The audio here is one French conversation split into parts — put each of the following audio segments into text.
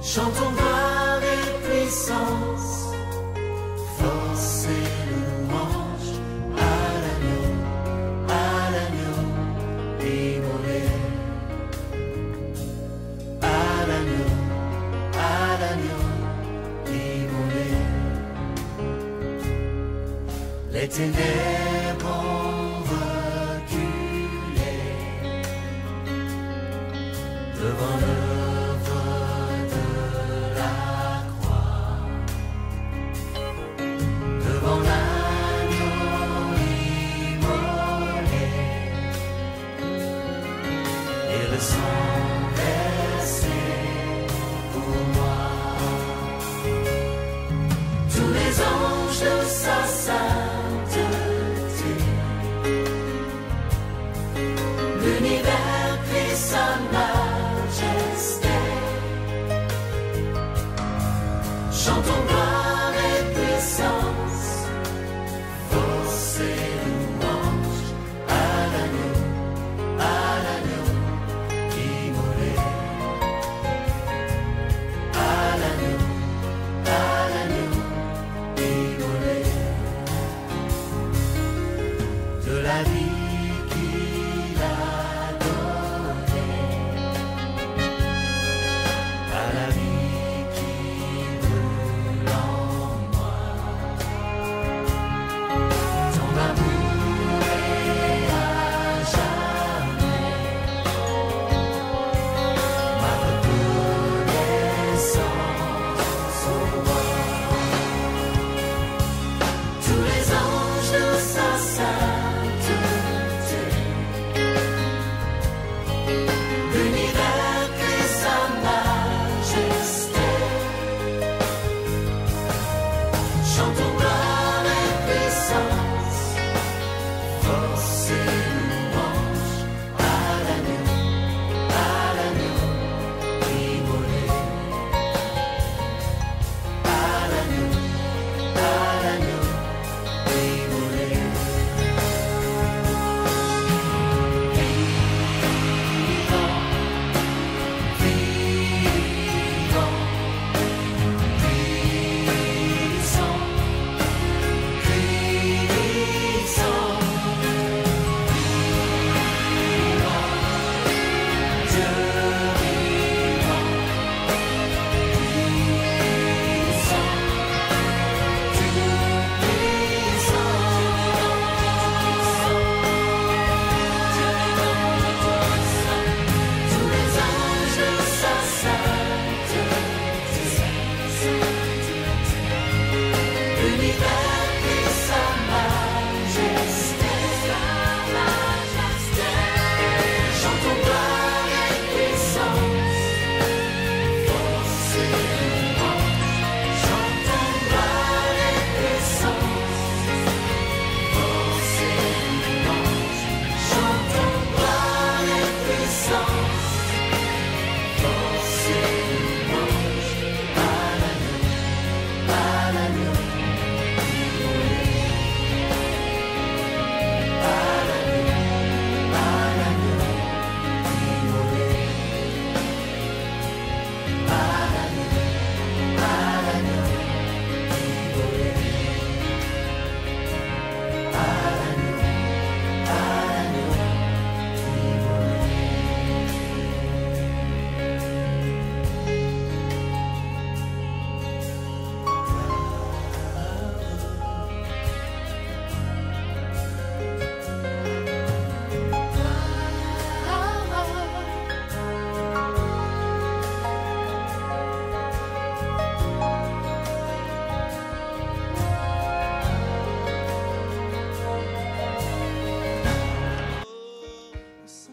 Chantons gloire et puissance, force et louange à l'agneau immolé, à l'agneau immolé. Les ténèbres ont reculé devant l'œuvre de la croix, devant l'agneau immolé et le sang versé pour moi. Tous les anges de sa sainteté, l'univers crie sa majesté. Chantons gloire et puissance, force et louange à l'agneau immolé, à l'agneau immolé. De la vie qu'il a donnée à la vie qui brûle en moi. Ton amour est à jamais ma reconnaissance au roi. Tous les anges de sa sainteté, l'univers crie sa majesté. Chantons gloire et puissance, force et louange à l'agneau immolé, à l'agneau immolé. Vivant, puissant, puissant, Dieu vivant, puissant, tous les anges de sa sainteté, l'univers crie sa majesté. Chantons gloire et puissance, force et louange. Chantons gloire et puissance, force et louange. Chantons gloire et puissance, force et louange à l'agneau immolé, à l'agneau immolé, à l'agneau immolé, à l'agneau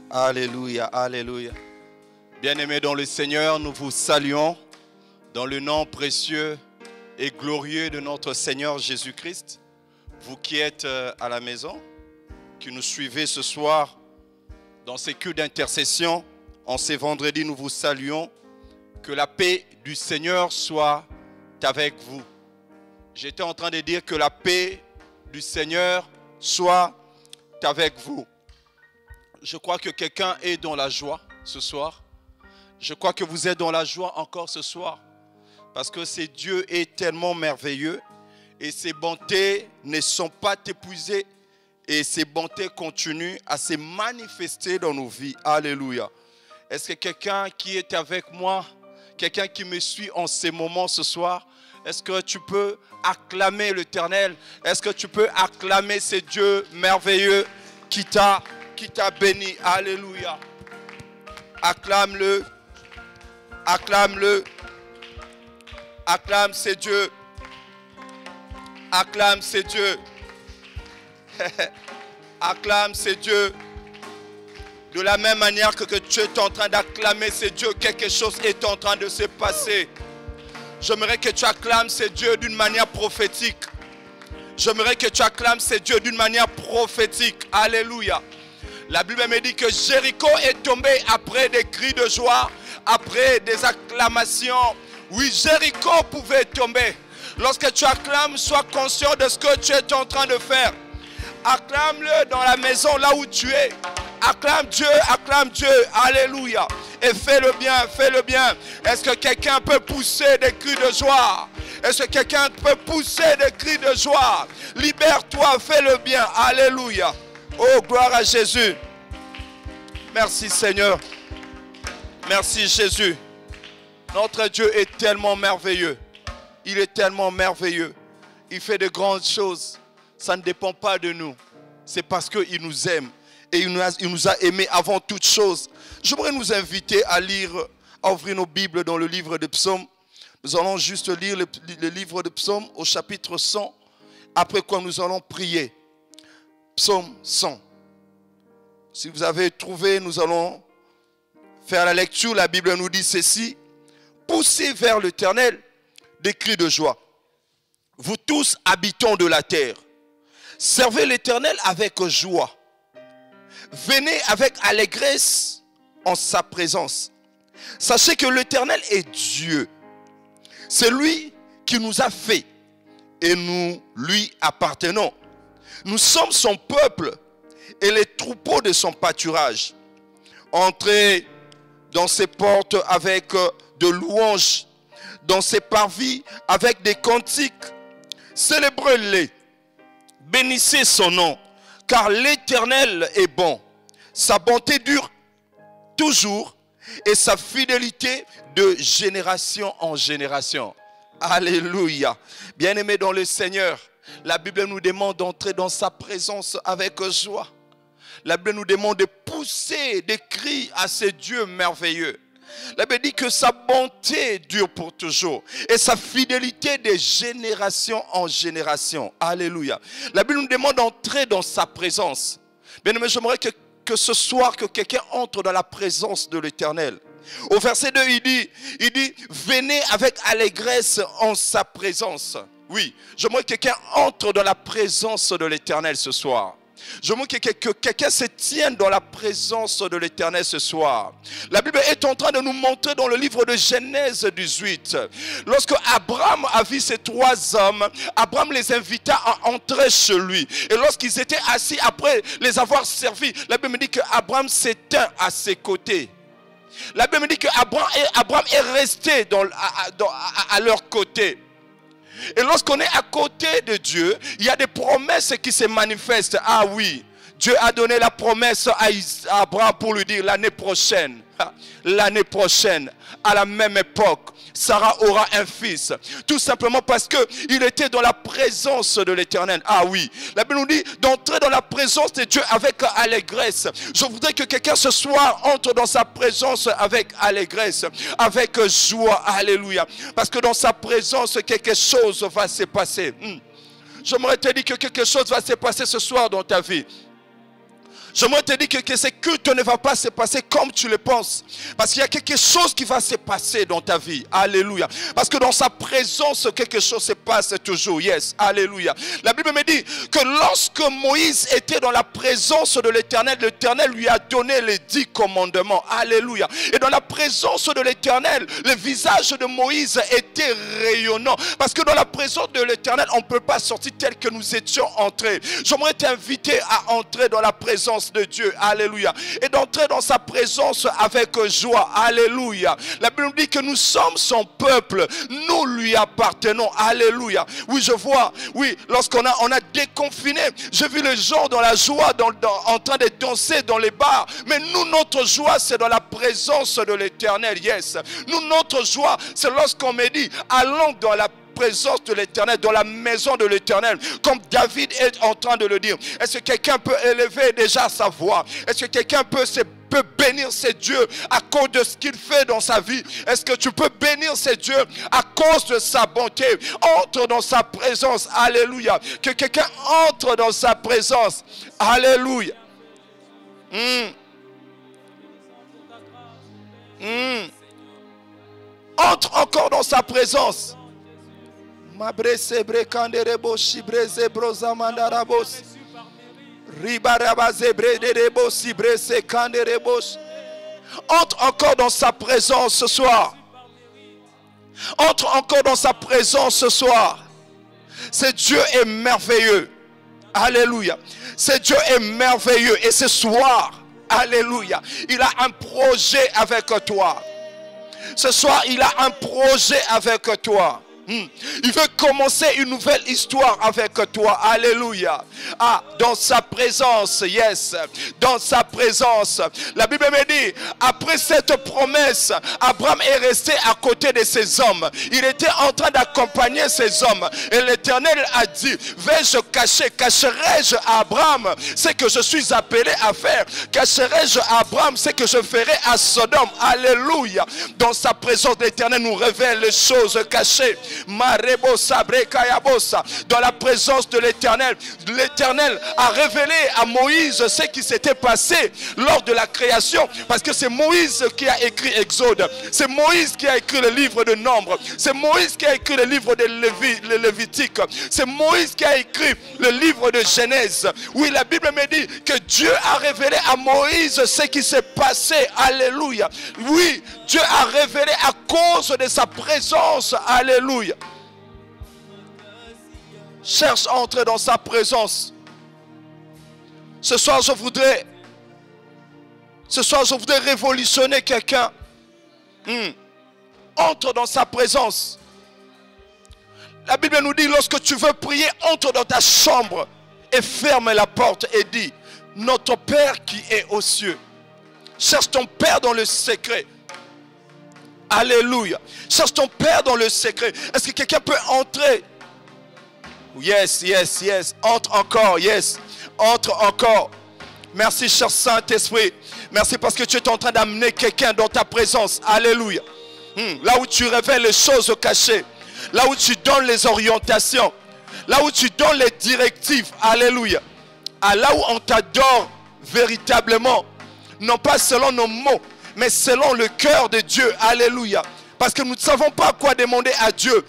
Alléluia, alléluia. Bien-aimés dans le Seigneur, nous vous saluons dans le nom précieux et glorieux de notre Seigneur Jésus-Christ. Vous qui êtes à la maison, qui nous suivez ce soir dans ces cultes d'intercession, en ces vendredis, nous vous saluons. Que la paix du Seigneur soit avec vous. J'étais en train de dire que la paix du Seigneur soit avec vous. Je crois que quelqu'un est dans la joie ce soir. Je crois que vous êtes dans la joie encore ce soir. Parce que ce Dieu est tellement merveilleux. Et ses bontés ne sont pas épuisées. Et ses bontés continuent à se manifester dans nos vies. Alléluia. Est-ce que quelqu'un qui est avec moi, quelqu'un qui me suit en ces moments ce soir, est-ce que tu peux acclamer l'Éternel? Est-ce que tu peux acclamer ce Dieu merveilleux qui t'a béni? Alléluia. Acclame-le. Acclame-le. Acclame ce Dieu. Acclame ce Dieu. Acclame ce Dieu. De la même manière que tu es en train d'acclamer ce Dieu, quelque chose est en train de se passer. J'aimerais que tu acclames ce Dieu d'une manière prophétique. J'aimerais que tu acclames ce Dieu d'une manière prophétique. Alléluia. La Bible me dit que Jéricho est tombé après des cris de joie, après des acclamations. Oui, Jéricho pouvait tomber. Lorsque tu acclames, sois conscient de ce que tu es en train de faire. Acclame-le dans la maison, là où tu es. Acclame Dieu, acclame Dieu. Alléluia. Et fais le bien, fais le bien. Est-ce que quelqu'un peut pousser des cris de joie? Est-ce que quelqu'un peut pousser des cris de joie? Libère-toi, fais le bien. Alléluia. Oh, gloire à Jésus. Merci Seigneur. Merci Jésus. Notre Dieu est tellement merveilleux. Il est tellement merveilleux. Il fait de grandes choses. Ça ne dépend pas de nous. C'est parce qu'il nous aime. Et il nous a aimés avant toute chose. J'aimerais nous inviter à lire, à ouvrir nos Bibles dans le livre de Psaumes. Nous allons juste lire le livre de Psaumes au chapitre 100. Après quoi nous allons prier. Psaume 100. Si vous avez trouvé, nous allons faire la lecture. La Bible nous dit ceci. Poussez vers l'Éternel des cris de joie. Vous tous habitants de la terre. Servez l'Éternel avec joie. Venez avec allégresse en sa présence. Sachez que l'Éternel est Dieu. C'est lui qui nous a fait et nous lui appartenons. Nous sommes son peuple et les troupeaux de son pâturage. Entrez dans ses portes avec de louanges, dans ses parvis avec des cantiques. Célébrez-les, bénissez son nom, car l'Éternel est bon. Sa bonté dure toujours et sa fidélité de génération en génération. Alléluia. Bien-aimés dans le Seigneur, la Bible nous demande d'entrer dans sa présence avec joie. La Bible nous demande de pousser des cris à ce Dieu merveilleux. La Bible dit que sa bonté dure pour toujours et sa fidélité de génération en génération. Alléluia. La Bible nous demande d'entrer dans sa présence. Bien-aimés, j'aimerais que ce soir, que quelqu'un entre dans la présence de l'Éternel. Au verset 2, il dit, venez avec allégresse en sa présence. Oui, j'aimerais que quelqu'un entre dans la présence de l'Éternel ce soir. J'aimerais que quelqu'un se tienne dans la présence de l'Éternel ce soir. La Bible est en train de nous montrer dans le livre de Genèse 18. Lorsque Abraham a vu ces trois hommes, Abraham les invita à entrer chez lui. Et lorsqu'ils étaient assis après les avoir servis, la Bible dit qu'Abraham s'éteint à ses côtés. La Bible dit qu'Abraham est resté à leur côté. Et lorsqu'on est à côté de Dieu, il y a des promesses qui se manifestent. Ah oui, Dieu a donné la promesse à Abraham pour lui dire l'année prochaine, à la même époque, Sarah aura un fils. Tout simplement parce qu'il était dans la présence de l'Éternel. Ah oui, la Bible nous dit d'entrer dans la présence de Dieu avec allégresse. Je voudrais que quelqu'un ce soir entre dans sa présence avec allégresse, avec joie. Alléluia. Parce que dans sa présence, quelque chose va se passer. J'aimerais te dire que quelque chose va se passer ce soir dans ta vie. J'aimerais te dire que ce culte ne va pas se passer comme tu le penses. Parce qu'il y a quelque chose qui va se passer dans ta vie. Alléluia. Parce que dans sa présence, quelque chose se passe toujours. Yes. Alléluia. La Bible me dit que lorsque Moïse était dans la présence de l'Éternel, l'Éternel lui a donné les 10 commandements. Alléluia. Et dans la présence de l'Éternel, le visage de Moïse était rayonnant. Parce que dans la présence de l'Éternel, on ne peut pas sortir tel que nous étions entrés. J'aimerais t'inviter à entrer dans la présence présence de Dieu. Alléluia. Et d'entrer dans sa présence avec joie. Alléluia. La Bible nous dit que nous sommes son peuple. Nous lui appartenons. Alléluia. Oui, je vois. Oui, lorsqu'on a déconfiné, j'ai vu les gens dans la joie, en train de danser dans les bars. Mais nous, notre joie, c'est dans la présence de l'Éternel. Yes. Nous, notre joie, c'est lorsqu'on me dit, allons dans la présence de l'Éternel, dans la maison de l'Éternel, comme David est en train de le dire. Est-ce que quelqu'un peut élever déjà sa voix? Est-ce que quelqu'un peut bénir ses dieux à cause de ce qu'il fait dans sa vie? Est-ce que tu peux bénir ses dieux à cause de sa bonté? Entre dans sa présence. Alléluia. Que quelqu'un entre dans sa présence. Alléluia. Entre encore dans sa présence. Entre encore dans sa présence ce soir. Entre encore dans sa présence ce soir. Ce Dieu est merveilleux. Alléluia. Ce Dieu est merveilleux. Et ce soir, alléluia, il a un projet avec toi. Ce soir, il a un projet avec toi. Il veut commencer une nouvelle histoire avec toi. Alléluia. Ah, dans sa présence, yes. Dans sa présence. La Bible me dit, après cette promesse, Abraham est resté à côté de ses hommes. Il était en train d'accompagner ses hommes. Et l'Éternel a dit, vais-je cacher, cacherai-je à Abraham ce que je suis appelé à faire? Cacherai-je à Abraham ce que je ferai à Sodome? Alléluia. Dans sa présence, l'Éternel nous révèle les choses cachées. Dans la présence de l'Éternel, l'Éternel a révélé à Moïse ce qui s'était passé lors de la création, parce que c'est Moïse qui a écrit Exode, c'est Moïse qui a écrit le livre de Nombre, c'est Moïse qui a écrit le livre de Lévitique, c'est Moïse qui a écrit le livre de Genèse. Oui, la Bible me dit que Dieu a révélé à Moïse ce qui s'est passé. Alléluia. Oui, Dieu a révélé à cause de sa présence. Alléluia. Cherche à entrer dans sa présence. Ce soir, je voudrais révolutionner quelqu'un. Entre dans sa présence. La Bible nous dit, lorsque tu veux prier, entre dans ta chambre et ferme la porte et dis, notre Père qui est aux cieux. Cherche ton Père dans le secret. Alléluia. Cherche ton Père dans le secret. Est-ce que quelqu'un peut entrer? Yes, yes, yes. Entre encore, yes. Entre encore. Merci, cher Saint-Esprit. Merci parce que tu es en train d'amener quelqu'un dans ta présence. Alléluia. Là où tu révèles les choses cachées. Là où tu donnes les orientations. Là où tu donnes les directives. Alléluia. Là où on t'adore véritablement. Non pas selon nos mots, mais selon le cœur de Dieu. Alléluia. Parce que nous ne savons pas quoi demander à Dieu.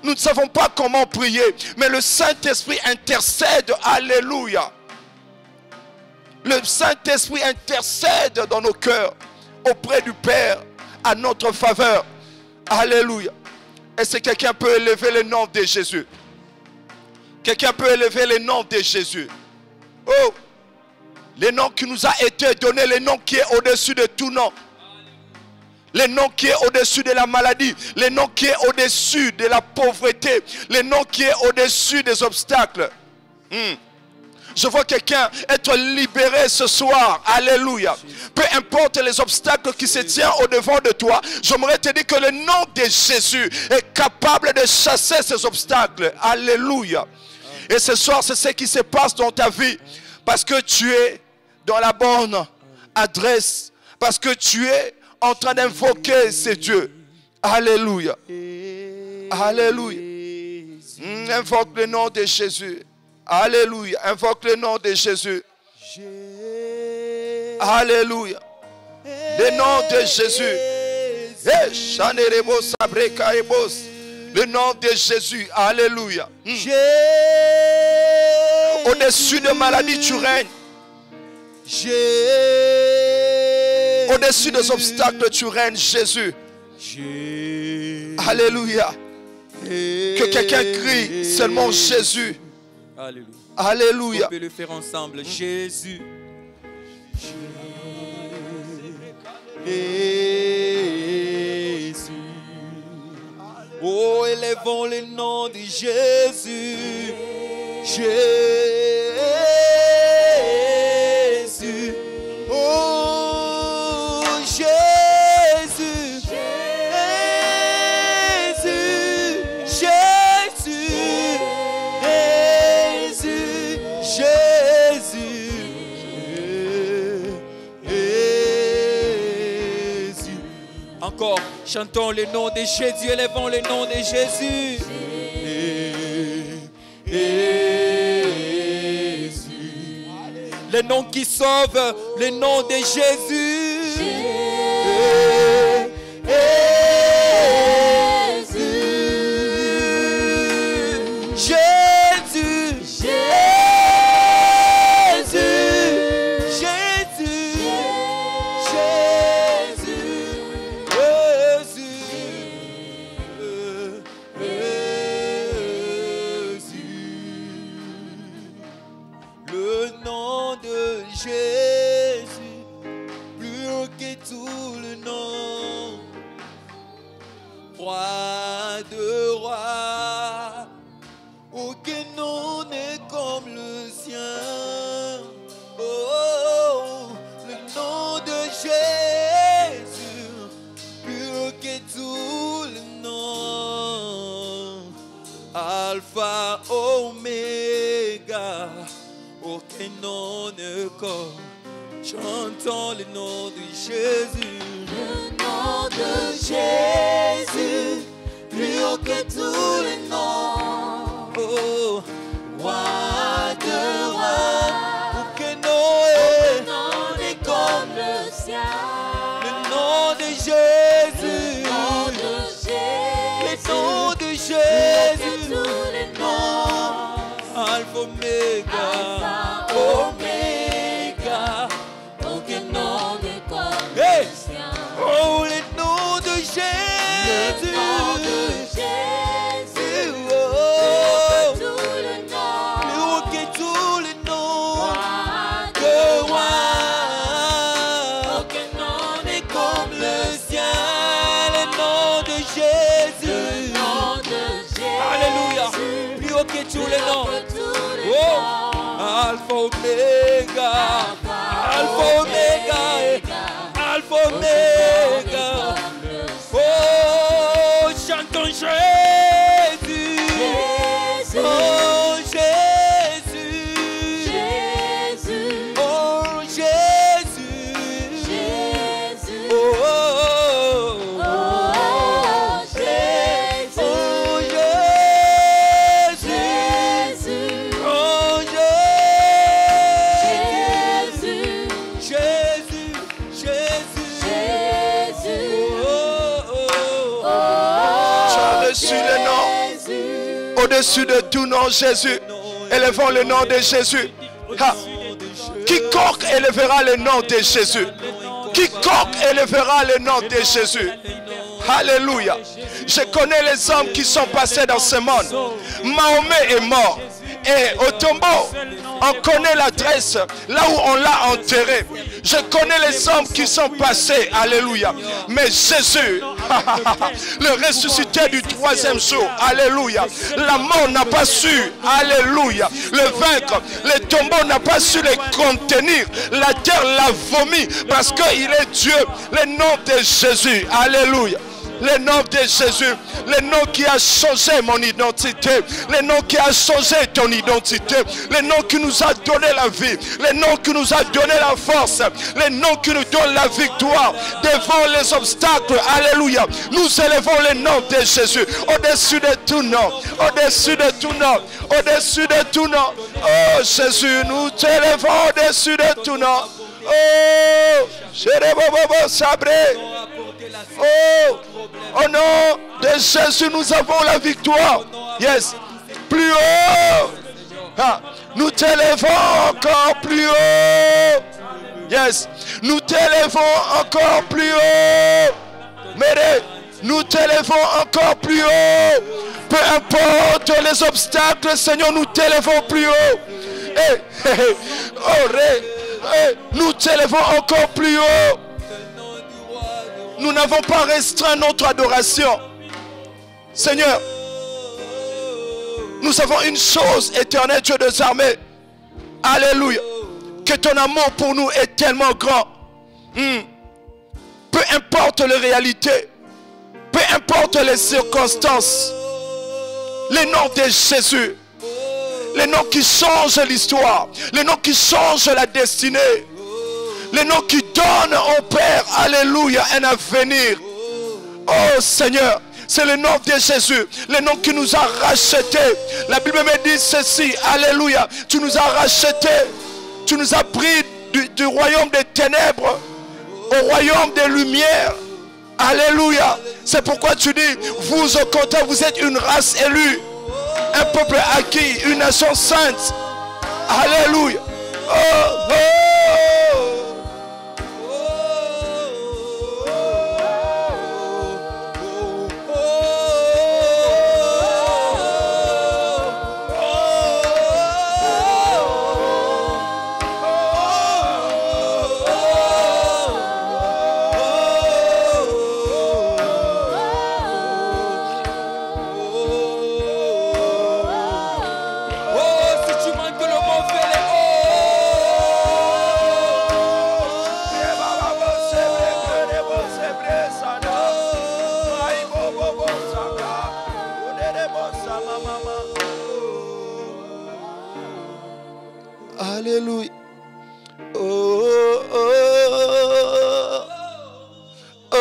Nous ne savons pas comment prier. Mais le Saint-Esprit intercède. Alléluia. Le Saint-Esprit intercède dans nos cœurs. Auprès du Père. À notre faveur. Alléluia. Est-ce que quelqu'un peut élever le nom de Jésus? Quelqu'un peut élever le nom de Jésus? Oh! Le nom qui nous a été donné, le nom qui est au-dessus de tout nom. Le nom qui est au-dessus de la maladie. Le nom qui est au-dessus de la pauvreté. Le nom qui est au-dessus des obstacles. Je vois quelqu'un être libéré ce soir. Alléluia. Peu importe les obstacles qui se tiennent au-devant de toi, j'aimerais te dire que le nom de Jésus est capable de chasser ces obstacles. Alléluia. Et ce soir, c'est ce qui se passe dans ta vie. Parce que tu es dans la bonne adresse. Parce que tu es en train d'invoquer ces dieux. Alléluia. Alléluia. Invoque le nom de Jésus. Alléluia. Invoque le nom de Jésus. Alléluia. Le nom de Jésus. Le nom de Jésus. Alléluia. Au-dessus de maladie, tu règnes. Au-dessus des obstacles, tu règnes, Jésus. Alléluia. Que quelqu'un crie seulement Jésus. Alléluia. Alléluia. On peut le faire ensemble. Jésus. élevons le nom de Jésus. Jésus. Oh, Jésus. Jésus. Jésus. Jésus. Jésus. Encore, chantons le nom de Jésus, élevons le nom de Jésus. Jésus. Le nom qui sauve, le nom de Jésus. Jésus. Roi de rois, aucun nom n'est comme le sien. Oh, le nom de Jésus, plus que tout le nom. Alpha, Oméga, aucun nom n'est comme. Chantons le nom de Jésus. Le nom de Jésus, plus haut que tous les noms. Oh, Roi de rois, aucun nom est. nom n'est comme le sien. Le nom de Jésus. Le nom de Le Jésus, nom de plus haut Jésus. que tous les noms. Alpha, Oméga. Alpha, Oméga, aucun nom n'est comme Hey! le sien. Oh, le nom de Jésus. Le nom de Jésus, Oh, plus haut que tous les noms. plus haut que tous les noms. Roi De de roi. aucun nom n'est Comme le sien, le nom de Jésus. Le nom de Jésus, Alléluia. Plus haut que tous les noms. que tous les Oh, noms. Alpha, Oméga. Alpha, Oméga. Alpha, Oméga. Oh, chantons Jésus. Jésus, Oh, Jésus. Jésus, Oh, Jésus. Jésus. Oh, oh, oh. Oh, Jésus, Oh, Jésus. Jésus, Oh, Jésus, Jésus. Jésus. Jésus. Oh, oh, oh. Oh, Tu as reçu le nom. Jésus. Au-dessus de tout nom, Jésus. Élevons le nom de Jésus. Ha. Quiconque élèvera le nom de Jésus. Quiconque élèvera le nom de Jésus. Alléluia. Je connais les hommes qui sont passés dans ce monde. Mahomet est mort. Et au tombeau, on connaît l'adresse, là où on l'a enterré. Je connais les hommes qui sont passés. Alléluia. Mais Jésus, le ressuscité du troisième jour. Alléluia. La mort n'a pas su. Alléluia. Le vaincre. Le tombeau n'a pas su les contenir. La terre l'a vomi parce qu'il est Dieu. Le nom de Jésus. Alléluia. Le nom de Jésus, le nom qui a changé mon identité, le nom qui a changé ton identité, le nom qui nous a donné la vie, le nom qui nous a donné la force, le nom qui nous donne la victoire devant les obstacles. Alléluia. Nous élevons le nom de Jésus au-dessus de tout nom, au-dessus de tout nom, au-dessus de tout nom. Oh Jésus, nous t'élevons au-dessus de tout nom. Oh, Jérébobobo Sabré. Oh, au nom de Jésus, nous avons la victoire. Yes. Plus haut. Ah, nous t'élevons encore plus haut. Yes. Nous t'élevons encore plus haut. Méré, nous t'élevons encore plus haut. Peu importe les obstacles, Seigneur, nous t'élevons plus haut. Hey, hey, hey. Oh, hey, nous t'élevons encore plus haut. Nous n'avons pas restreint notre adoration. Seigneur, Nous savons une chose, éternel Dieu des armées. Alléluia. Que ton amour pour nous est tellement grand. Peu importe les réalités, peu importe les circonstances, les noms de Jésus, les noms qui changent l'histoire, les noms qui changent la destinée, les noms qui donnent au Père, alléluia, un avenir. Oh Seigneur, c'est le nom de Jésus, le nom qui nous a rachetés. La Bible me dit ceci, alléluia, tu nous as rachetés, tu nous as pris du royaume des ténèbres au royaume des lumières. Alléluia. C'est pourquoi tu dis, vous au contraire, vous êtes une race élue, un peuple acquis, une nation sainte. Alléluia. Oh, oh. Alléluia. Oh, oh, oh, oh,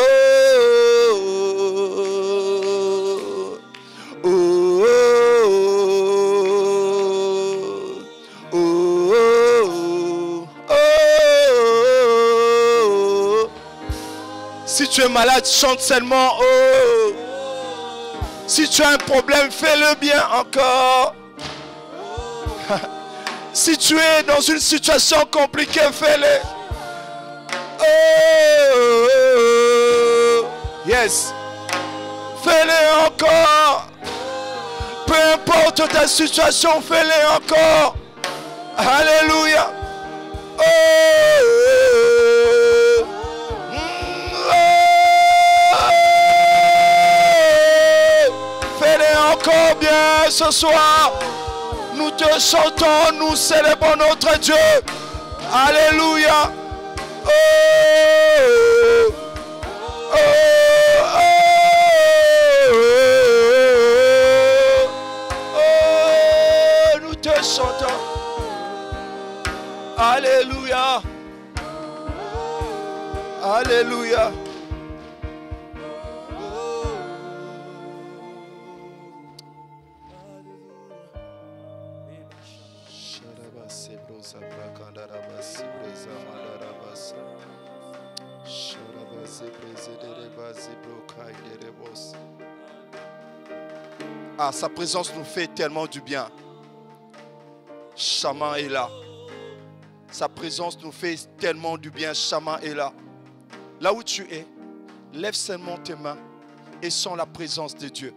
oh, oh. Si tu es malade, chante seulement oh. Si tu as un problème, fais-le bien encore. Si tu es dans une situation compliquée, fais-le. Oh, yes. Fais-le encore. Peu importe ta situation, fais-le encore. Alléluia. Oh, fais-le encore bien ce soir. Nous te chantons, nous célébrons notre Dieu. Alléluia. Oh, oh, oh, oh, nous te chantons. Alléluia. Alléluia. Ah, sa présence nous fait tellement du bien. Chaman est là. Sa présence nous fait tellement du bien. Chaman est là. Là où tu es, lève seulement tes mains et sens la présence de Dieu.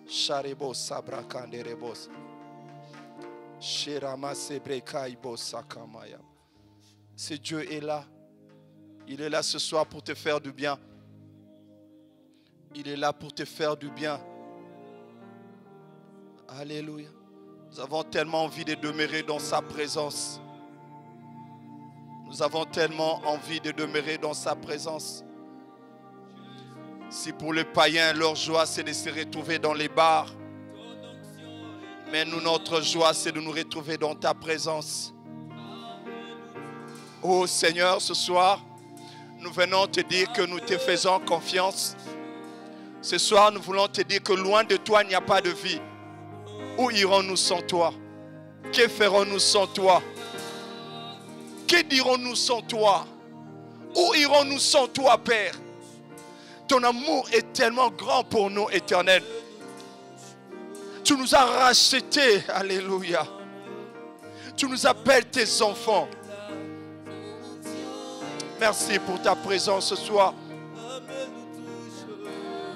Sharebo sabra kanderebos. Shirama sebrekaibos sakamaya. Ce Dieu est là. Il est là ce soir pour te faire du bien. Il est là pour te faire du bien. Alléluia. Nous avons tellement envie de demeurer dans sa présence. Nous avons tellement envie de demeurer dans sa présence. Si pour les païens, leur joie, c'est de se retrouver dans les bars. Mais nous, notre joie, c'est de nous retrouver dans ta présence. Oh Seigneur, ce soir, nous venons te dire que nous te faisons confiance. Ce soir, nous voulons te dire que loin de toi, il n'y a pas de vie. Où irons-nous sans toi? Que ferons-nous sans toi? Que dirons-nous sans toi? Où irons-nous sans toi, Père? Ton amour est tellement grand pour nous, éternel. Tu nous as rachetés, alléluia. Tu nous appelles tes enfants. Merci pour ta présence ce soir.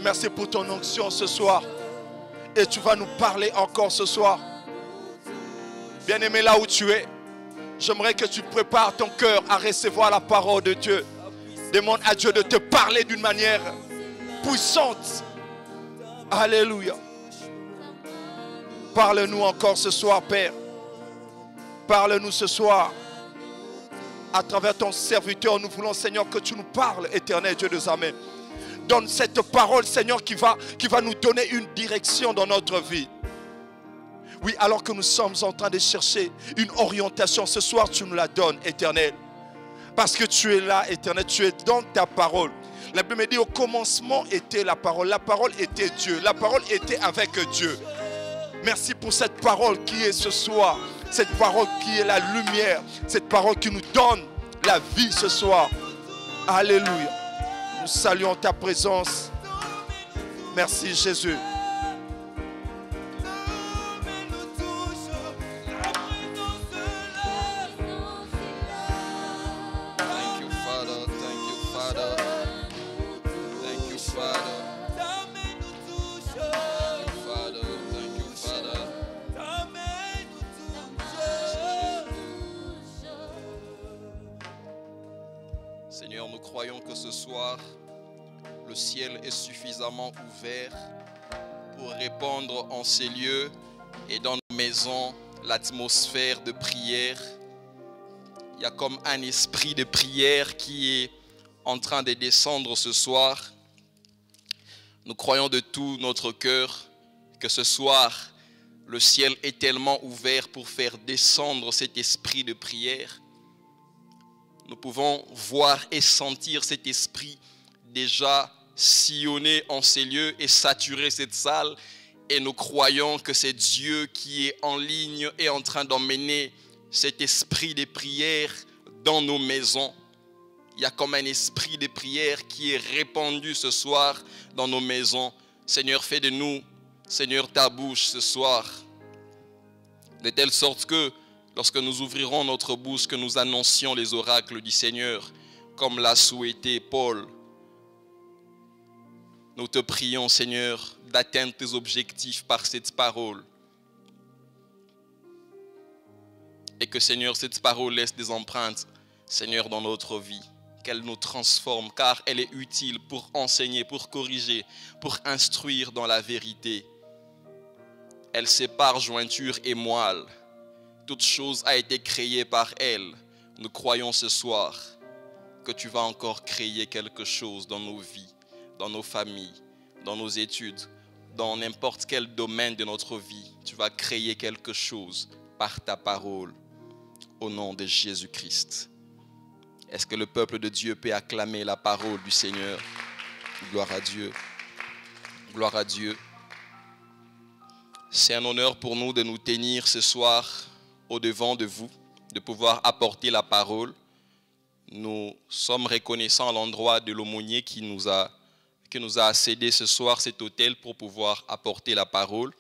Merci pour ton onction ce soir. Et tu vas nous parler encore ce soir. Bien-aimé, là où tu es, j'aimerais que tu prépares ton cœur à recevoir la parole de Dieu. Demande à Dieu de te parler d'une manière puissante. Alléluia. Parle-nous encore ce soir, Père. Parle-nous ce soir. À travers ton serviteur, nous voulons, Seigneur, que tu nous parles, éternel Dieu des armées. Donne cette parole, Seigneur, qui va nous donner une direction dans notre vie. Oui, alors que nous sommes en train de chercher une orientation, ce soir, tu nous la donnes, éternel. Parce que tu es là, éternel, tu es dans ta parole. La Bible me dit, au commencement était la parole. La parole était Dieu. La parole était avec Dieu. Merci pour cette parole qui est ce soir. Cette parole qui est la lumière. Cette parole qui nous donne la vie ce soir. Alléluia. Nous saluons ta présence. Merci Jésus. Thank you, Father. Thank you, Father. Thank you, Father. Father, thank you, Father. Seigneur, nous croyons que ce soir, le ciel est suffisamment ouvert pour répandre en ces lieux et dans nos maisons l'atmosphère de prière. Il y a comme un esprit de prière qui est en train de descendre ce soir. Nous croyons de tout notre cœur que ce soir, le ciel est tellement ouvert pour faire descendre cet esprit de prière. Nous pouvons voir et sentir cet esprit déjà sillonner en ces lieux et saturer cette salle. Et nous croyons que c'est Dieu qui est en ligne et en train d'emmener cet esprit de prière dans nos maisons. Il y a comme un esprit de prière qui est répandu ce soir dans nos maisons. Seigneur, fais de nous, Seigneur, ta bouche ce soir. De telle sorte que lorsque nous ouvrirons notre bouche, que nous annoncions les oracles du Seigneur, comme l'a souhaité Paul. Nous te prions, Seigneur, d'atteindre tes objectifs par cette parole. Et que, Seigneur, cette parole laisse des empreintes, Seigneur, dans notre vie. Qu'elle nous transforme, car elle est utile pour enseigner, pour corriger, pour instruire dans la vérité. Elle sépare jointure et moelle. Toute chose a été créée par elle. Nous croyons ce soir que tu vas encore créer quelque chose dans nos vies, dans nos familles, dans nos études, dans n'importe quel domaine de notre vie. Tu vas créer quelque chose par ta parole, au nom de Jésus-Christ. Est-ce que le peuple de Dieu peut acclamer la parole du Seigneur? Gloire à Dieu. Gloire à Dieu. C'est un honneur pour nous de nous tenir ce soir au-devant de vous, de pouvoir apporter la parole. Nous sommes reconnaissants à l'endroit de l'aumônier qui nous a cédé ce soir cet autel pour pouvoir apporter la parole.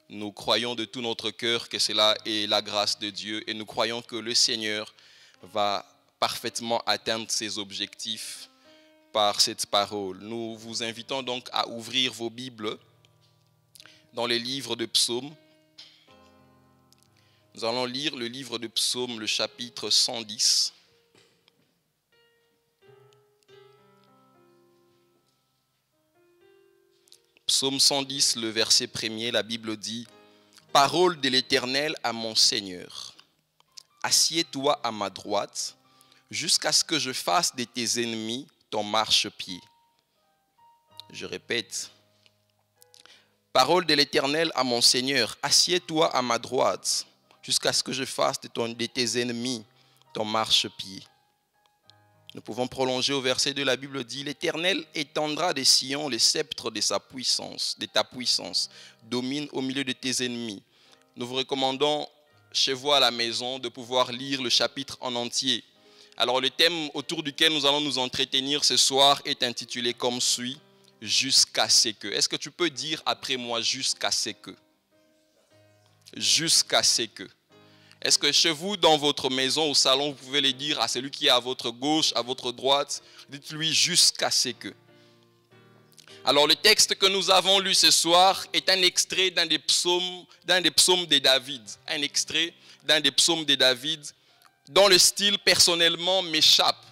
Nous croyons de tout notre cœur que cela est la grâce de Dieu et nous croyons que le Seigneur va parfaitement atteindre ses objectifs par cette parole. Nous vous invitons donc à ouvrir vos Bibles dans les livres de Psaumes. Nous allons lire le livre de Psaumes, le chapitre 110. Psaume 110, le verset 1er, la Bible dit « Parole de l'Éternel à mon Seigneur, assieds-toi à ma droite, jusqu'à ce que je fasse de tes ennemis ton marchepied. » Je répète. Parole de l'Éternel à mon Seigneur, assieds-toi à ma droite, jusqu'à ce que je fasse de tes ennemis ton marchepied. Nous pouvons prolonger au verset 2, la Bible dit « L'Éternel étendra des sillons le sceptre de sa puissance, de ta puissance, domine au milieu de tes ennemis. » Nous vous recommandons chez vous à la maison de pouvoir lire le chapitre en entier. Alors le thème autour duquel nous allons nous entretenir ce soir est intitulé comme suit, « Jusqu'à ce que ». Est-ce que tu peux dire après moi « Jusqu'à ce que ». Jusqu'à ce que. Est-ce que chez vous, dans votre maison, au salon, vous pouvez le dire à celui qui est à votre gauche, à votre droite, dites-lui jusqu'à ce que. Alors le texte que nous avons lu ce soir est un extrait d'un des psaumes de David. Un extrait d'un des psaumes de David dont le style personnellement m'échappe.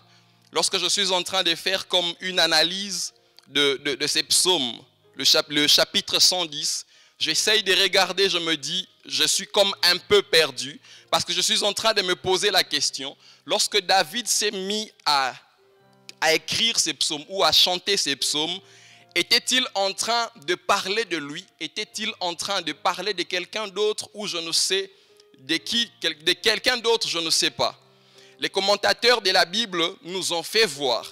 Lorsque je suis en train de faire comme une analyse de ces psaumes, le chapitre 110, j'essaye de regarder, je me dis, je suis comme un peu perdu parce que je suis en train de me poser la question. Lorsque David s'est mis à écrire ses psaumes ou à chanter ses psaumes, était-il en train de parler de lui? Était-il en train de parler de quelqu'un d'autre ou je ne sais de qui, de quelqu'un d'autre, je ne sais pas. Les commentateurs de la Bible nous ont fait voir,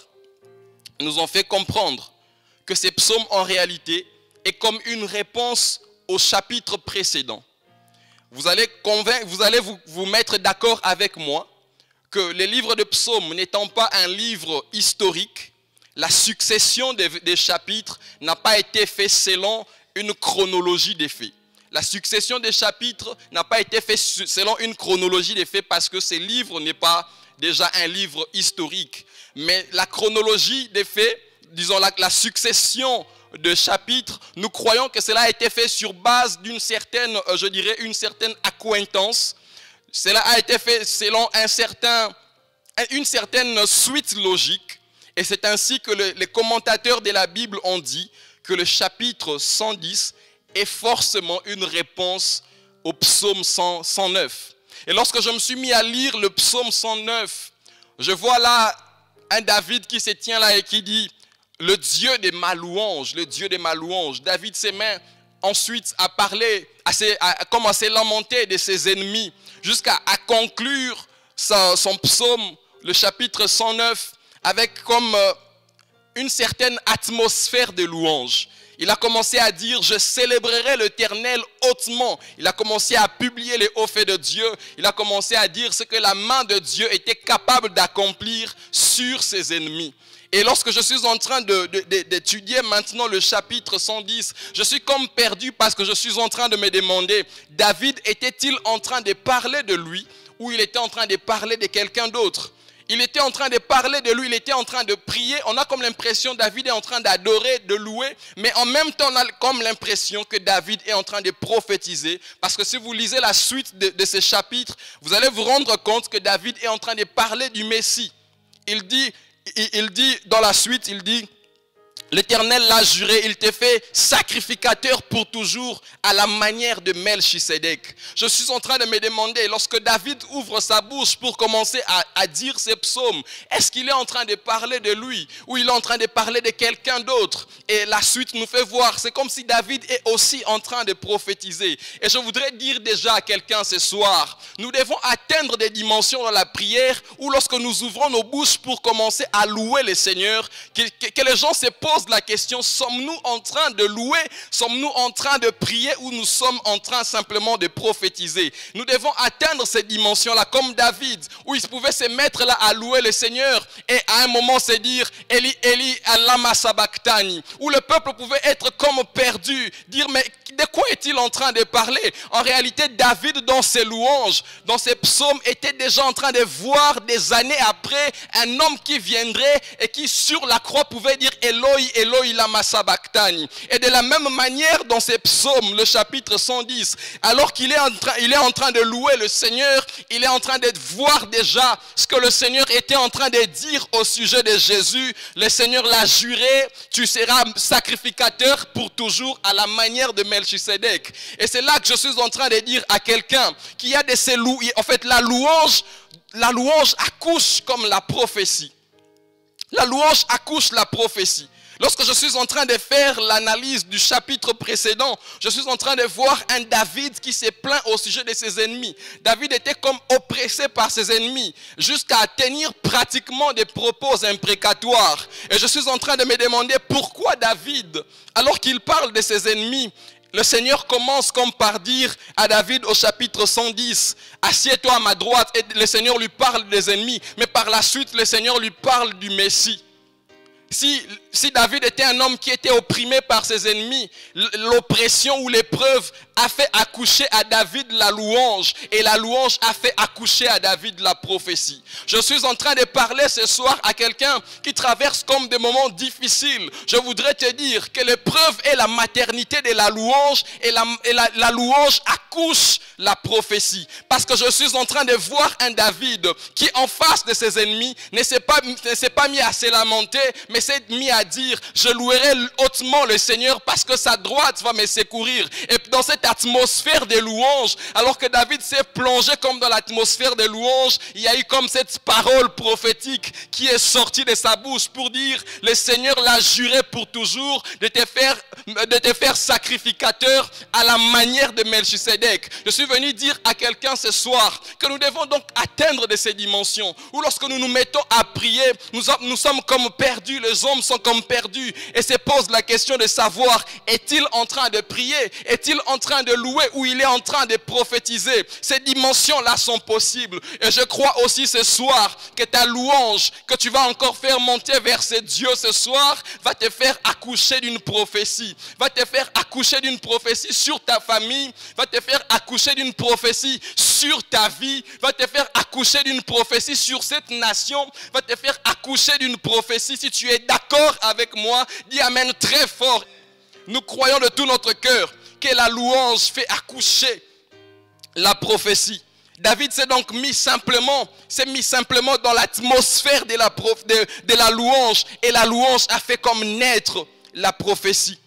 nous ont fait comprendre que ces psaumes en réalité est comme une réponse au chapitre précédent. Vous allez vous mettre d'accord avec moi que les livres de psaumes n'étant pas un livre historique, la succession des chapitres n'a pas été faite selon une chronologie des faits. La succession des chapitres n'a pas été faite selon une chronologie des faits parce que ce livre n'est pas déjà un livre historique. Mais la chronologie des faits, disons la succession de chapitres, nous croyons que cela a été fait sur base d'une certaine, je dirais, une certaine accointance. Cela a été fait selon une certaine suite logique. Et c'est ainsi que les commentateurs de la Bible ont dit que le chapitre 110 est forcément une réponse au psaume 109. Et lorsque je me suis mis à lire le psaume 109, je vois là un David qui se tient là et qui dit « Le Dieu de ma louange, le Dieu de ma louange ». David se met ensuite à parler, à commencer à lamenter de ses ennemis, jusqu'à conclure son psaume, le chapitre 109, avec comme une certaine atmosphère de louange. Il a commencé à dire, je célébrerai l'Éternel hautement. Il a commencé à publier les hauts faits de Dieu. Il a commencé à dire ce que la main de Dieu était capable d'accomplir sur ses ennemis. Et lorsque je suis en train d'étudier maintenant le chapitre 110, je suis comme perdu parce que je suis en train de me demander, David était-il en train de parler de lui ou il était en train de parler de quelqu'un d'autre? Il était en train de parler de lui, il était en train de prier. On a comme l'impression que David est en train d'adorer, de louer. Mais en même temps, on a comme l'impression que David est en train de prophétiser. Parce que si vous lisez la suite de ces chapitres, vous allez vous rendre compte que David est en train de parler du Messie. Il dit dans la suite, il dit, l'Éternel l'a juré, il te fait sacrificateur pour toujours à la manière de Melchisédek. Je suis en train de me demander, lorsque David ouvre sa bouche pour commencer à dire ses psaumes, est-ce qu'il est en train de parler de lui ou il est en train de parler de quelqu'un d'autre? Et la suite nous fait voir, c'est comme si David est aussi en train de prophétiser. Et je voudrais dire déjà à quelqu'un ce soir, nous devons atteindre des dimensions dans la prière où lorsque nous ouvrons nos bouches pour commencer à louer le Seigneur, que les gens se posent la question, sommes-nous en train de louer, sommes-nous en train de prier ou nous sommes en train simplement de prophétiser? Nous devons atteindre cette dimension-là comme David, où il pouvait se mettre là à louer le Seigneur et à un moment se dire Eli Eli lama sabachthani, où le peuple pouvait être comme perdu, dire mais de quoi est-il en train de parler? En réalité, David dans ses louanges, dans ses psaumes, était déjà en train de voir des années après un homme qui viendrait et qui sur la croix pouvait dire Eloi Eloi lama sabachthani. Et de la même manière dans ces psaumes, le chapitre 110, alors qu'il est en train de louer le Seigneur, il est en train de voir déjà ce que le Seigneur était en train de dire au sujet de Jésus. Le Seigneur l'a juré, tu seras sacrificateur pour toujours à la manière de Melchisédek. Et c'est là que je suis en train de dire à quelqu'un qui a de ces loups, en fait la louange accouche comme la prophétie. La louange accouche la prophétie. Lorsque je suis en train de faire l'analyse du chapitre précédent, je suis en train de voir un David qui s'est plaint au sujet de ses ennemis. David était comme oppressé par ses ennemis, jusqu'à tenir pratiquement des propos imprécatoires. Et je suis en train de me demander pourquoi David, alors qu'il parle de ses ennemis, le Seigneur commence comme par dire à David au chapitre 110, « Assieds-toi à ma droite » et le Seigneur lui parle des ennemis. Mais par la suite, le Seigneur lui parle du Messie. Si David était un homme qui était opprimé par ses ennemis, l'oppression ou l'épreuve a fait accoucher à David la louange et la louange a fait accoucher à David la prophétie. Je suis en train de parler ce soir à quelqu'un qui traverse comme des moments difficiles. Je voudrais te dire que l'épreuve est la maternité de la louange et la louange accouche la prophétie. Parce que je suis en train de voir un David qui en face de ses ennemis ne s'est pas mis à se lamenter, mais mais s'est mis à dire, je louerai hautement le Seigneur parce que sa droite va me secourir. Et dans cette atmosphère des louanges, alors que David s'est plongé comme dans l'atmosphère des louanges, il y a eu comme cette parole prophétique qui est sortie de sa bouche pour dire, le Seigneur l'a juré pour toujours de te faire sacrificateur à la manière de Melchisédek. Je suis venu dire à quelqu'un ce soir que nous devons donc atteindre de ces dimensions où lorsque nous nous mettons à prier, nous sommes comme perdus, les hommes sont comme perdus et se pose la question de savoir, est-il en train de prier, est-il en train de louer ou il est en train de prophétiser? Ces dimensions-là sont possibles et je crois aussi ce soir que ta louange que tu vas encore faire monter vers ces dieux ce soir va te faire accoucher d'une prophétie, va te faire accoucher d'une prophétie sur ta famille, va te faire accoucher d'une prophétie sur ta vie, va te faire accoucher d'une prophétie sur cette nation, va te faire accoucher d'une prophétie. Si tu es d'accord avec moi, dis amen très fort. Nous croyons de tout notre cœur que la louange fait accoucher la prophétie. David s'est donc mis simplement dans l'atmosphère de la louange et la louange a fait comme naître la prophétie.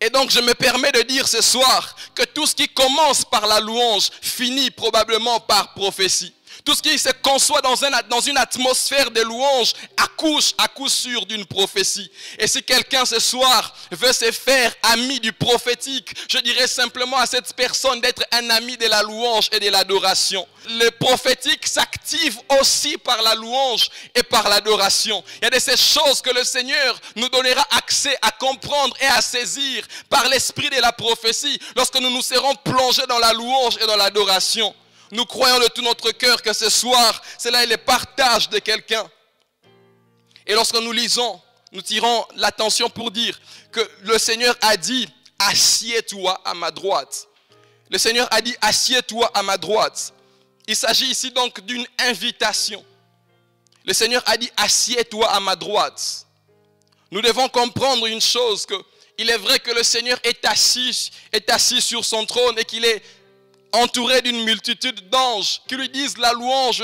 Et donc je me permets de dire ce soir que tout ce qui commence par la louange finit probablement par prophétie. Tout ce qui se conçoit dans une atmosphère de louange accouche à coup sûr d'une prophétie. Et si quelqu'un ce soir veut se faire ami du prophétique, je dirais simplement à cette personne d'être un ami de la louange et de l'adoration. Le prophétique s'active aussi par la louange et par l'adoration. Il y a de ces choses que le Seigneur nous donnera accès à comprendre et à saisir par l'esprit de la prophétie lorsque nous nous serons plongés dans la louange et dans l'adoration. Nous croyons de tout notre cœur que ce soir, cela est le partage de quelqu'un. Et lorsque nous lisons, nous tirons l'attention pour dire que le Seigneur a dit, assieds-toi à ma droite. Le Seigneur a dit, assieds-toi à ma droite. Il s'agit ici donc d'une invitation. Le Seigneur a dit, assieds-toi à ma droite. Nous devons comprendre une chose, que il est vrai que le Seigneur est assis sur son trône et qu'il est entouré d'une multitude d'anges qui lui disent la louange.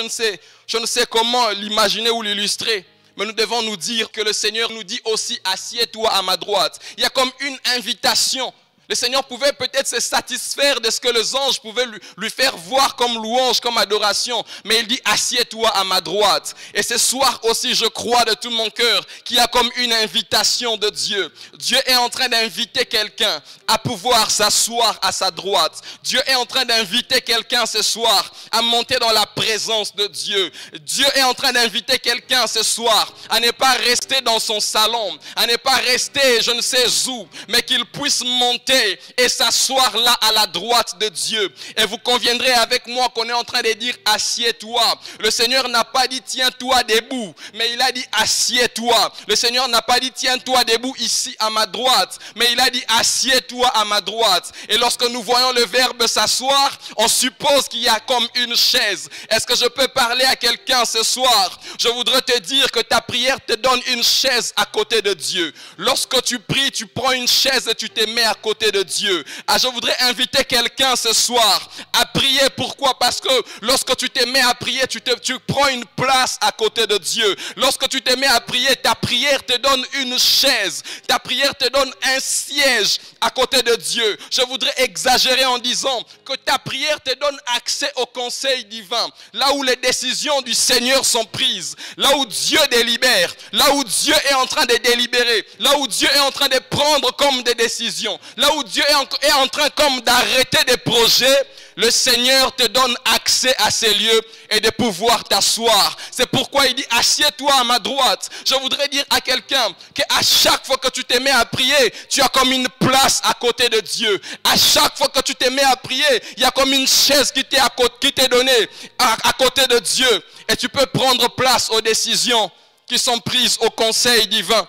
Je ne sais comment l'imaginer ou l'illustrer, mais nous devons nous dire que le Seigneur nous dit aussi assieds-toi à ma droite. Il y a comme une invitation. Le Seigneur pouvait peut-être se satisfaire de ce que les anges pouvaient lui faire voir comme louange, comme adoration. Mais il dit, assieds-toi à ma droite. Et ce soir aussi, je crois de tout mon cœur qu'il y a comme une invitation de Dieu. Dieu est en train d'inviter quelqu'un à pouvoir s'asseoir à sa droite. Dieu est en train d'inviter quelqu'un ce soir à monter dans la présence de Dieu. Dieu est en train d'inviter quelqu'un ce soir à ne pas rester dans son salon, à ne pas rester je ne sais où, mais qu'il puisse monter et s'asseoir là à la droite de Dieu. Et vous conviendrez avec moi qu'on est en train de dire assieds-toi. Le Seigneur n'a pas dit tiens-toi debout, mais il a dit assieds-toi. Le Seigneur n'a pas dit tiens-toi debout ici à ma droite, mais il a dit assieds-toi à ma droite. Et lorsque nous voyons le verbe s'asseoir, on suppose qu'il y a comme une chaise. Est-ce que je peux parler à quelqu'un ce soir? Je voudrais te dire que ta prière te donne une chaise à côté de Dieu. Lorsque tu pries, tu prends une chaise et tu te mets à côté de Dieu. Ah, je voudrais inviter quelqu'un ce soir à prier. Pourquoi? Parce que lorsque tu te mets à prier, tu prends une place à côté de Dieu. Lorsque tu te mets à prier, ta prière te donne une chaise. Ta prière te donne un siège à côté de Dieu. Je voudrais exagérer en disant que ta prière te donne accès au conseil divin. Là où les décisions du Seigneur sont prises. Là où Dieu délibère. Là où Dieu est en train de délibérer. Là où Dieu est en train de prendre comme des décisions. Là où Dieu est en train comme d'arrêter des projets, le Seigneur te donne accès à ces lieux et de pouvoir t'asseoir. C'est pourquoi il dit assieds-toi à ma droite. Je voudrais dire à quelqu'un qu'à chaque fois que tu te mets à prier, tu as comme une place à côté de Dieu. À chaque fois que tu te mets à prier, il y a comme une chaise qui t'est donnée à côté de Dieu. Et tu peux prendre place aux décisions qui sont prises au conseil divin.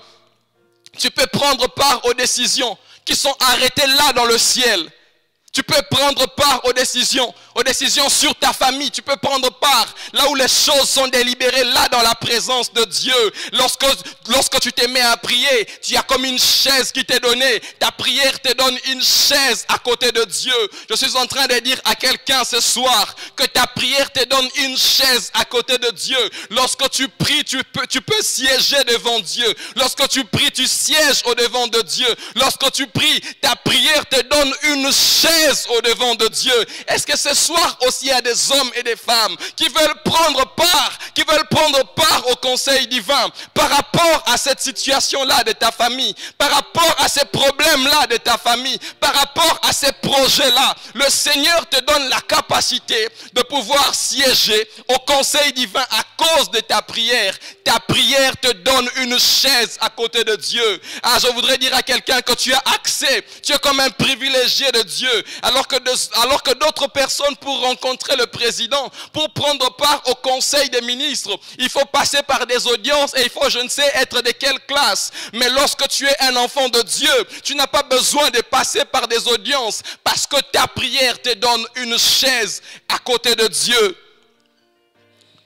Tu peux prendre part aux décisions qui sont arrêtées là dans le ciel. Tu peux prendre part aux décisions sur ta famille. Tu peux prendre part là où les choses sont délibérées, là dans la présence de Dieu. Lorsque tu te mets à prier, tu as comme une chaise qui t'est donnée. Ta prière te donne une chaise à côté de Dieu. Je suis en train de dire à quelqu'un ce soir que ta prière te donne une chaise à côté de Dieu. Lorsque tu pries, tu peux siéger devant Dieu. Lorsque tu pries, tu sièges au devant de Dieu. Lorsque tu pries, ta prière te donne une chaise au devant de Dieu. Est-ce que ce soir aussi il y a des hommes et des femmes qui veulent prendre part au conseil divin par rapport à cette situation-là de ta famille, par rapport à ces problèmes-là de ta famille, par rapport à ces projets-là? Le Seigneur te donne la capacité de pouvoir siéger au conseil divin à cause de ta prière. Ta prière te donne une chaise à côté de Dieu. Ah, je voudrais dire à quelqu'un que tu as accès, tu es comme un privilégié de Dieu. Alors que d'autres personnes, pour rencontrer le président, pour prendre part au conseil des ministres, il faut passer par des audiences et il faut, je ne sais, être de quelle classe. Mais lorsque tu es un enfant de Dieu, tu n'as pas besoin de passer par des audiences parce que ta prière te donne une chaise à côté de Dieu.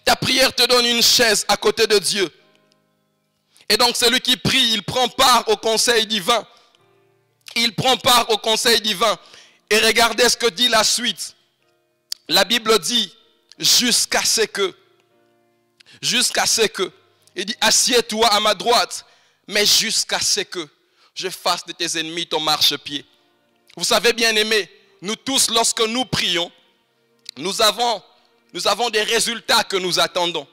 Ta prière te donne une chaise à côté de Dieu. Et donc celui qui prie, il prend part au conseil divin. Il prend part au conseil divin. Et regardez ce que dit la suite. La Bible dit, jusqu'à ce que. Il dit, assieds-toi à ma droite, mais jusqu'à ce que je fasse de tes ennemis ton marchepied. Vous savez, bien-aimés, nous tous, lorsque nous prions, nous avons des résultats que nous attendons.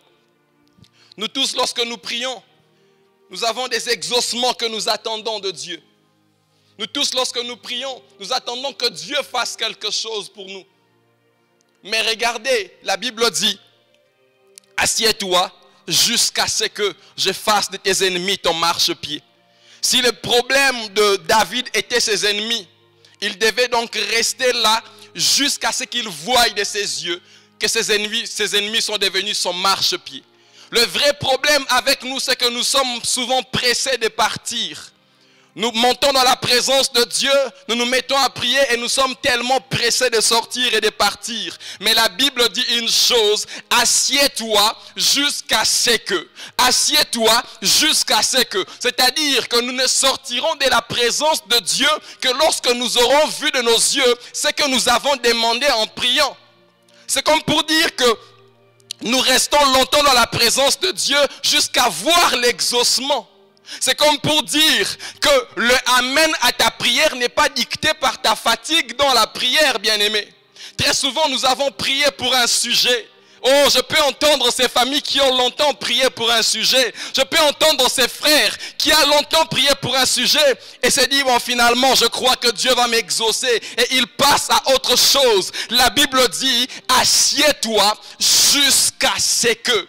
Nous tous, lorsque nous prions, nous avons des exaucements que nous attendons de Dieu. Nous tous, lorsque nous prions, nous attendons que Dieu fasse quelque chose pour nous. Mais regardez, la Bible dit, assieds-toi jusqu'à ce que je fasse de tes ennemis ton marchepied. Si le problème de David était ses ennemis, il devait donc rester là jusqu'à ce qu'il voie de ses yeux que ses ennemis sont devenus son marchepied. Le vrai problème avec nous, c'est que nous sommes souvent pressés de partir. Nous montons dans la présence de Dieu, nous nous mettons à prier et nous sommes tellement pressés de sortir et de partir. Mais la Bible dit une chose, assieds-toi jusqu'à ce que. Assieds-toi jusqu'à ce que. C'est-à-dire que nous ne sortirons de la présence de Dieu que lorsque nous aurons vu de nos yeux ce que nous avons demandé en priant. C'est comme pour dire que nous restons longtemps dans la présence de Dieu jusqu'à voir l'exaucement. C'est comme pour dire que le amen à ta prière n'est pas dicté par ta fatigue dans la prière, bien-aimé. Très souvent, nous avons prié pour un sujet. Oh, je peux entendre ces familles qui ont longtemps prié pour un sujet. Je peux entendre ces frères qui ont longtemps prié pour un sujet et se disent, bon, finalement, je crois que Dieu va m'exaucer. Et ils passent à autre chose. La Bible dit, assieds-toi jusqu'à ce que.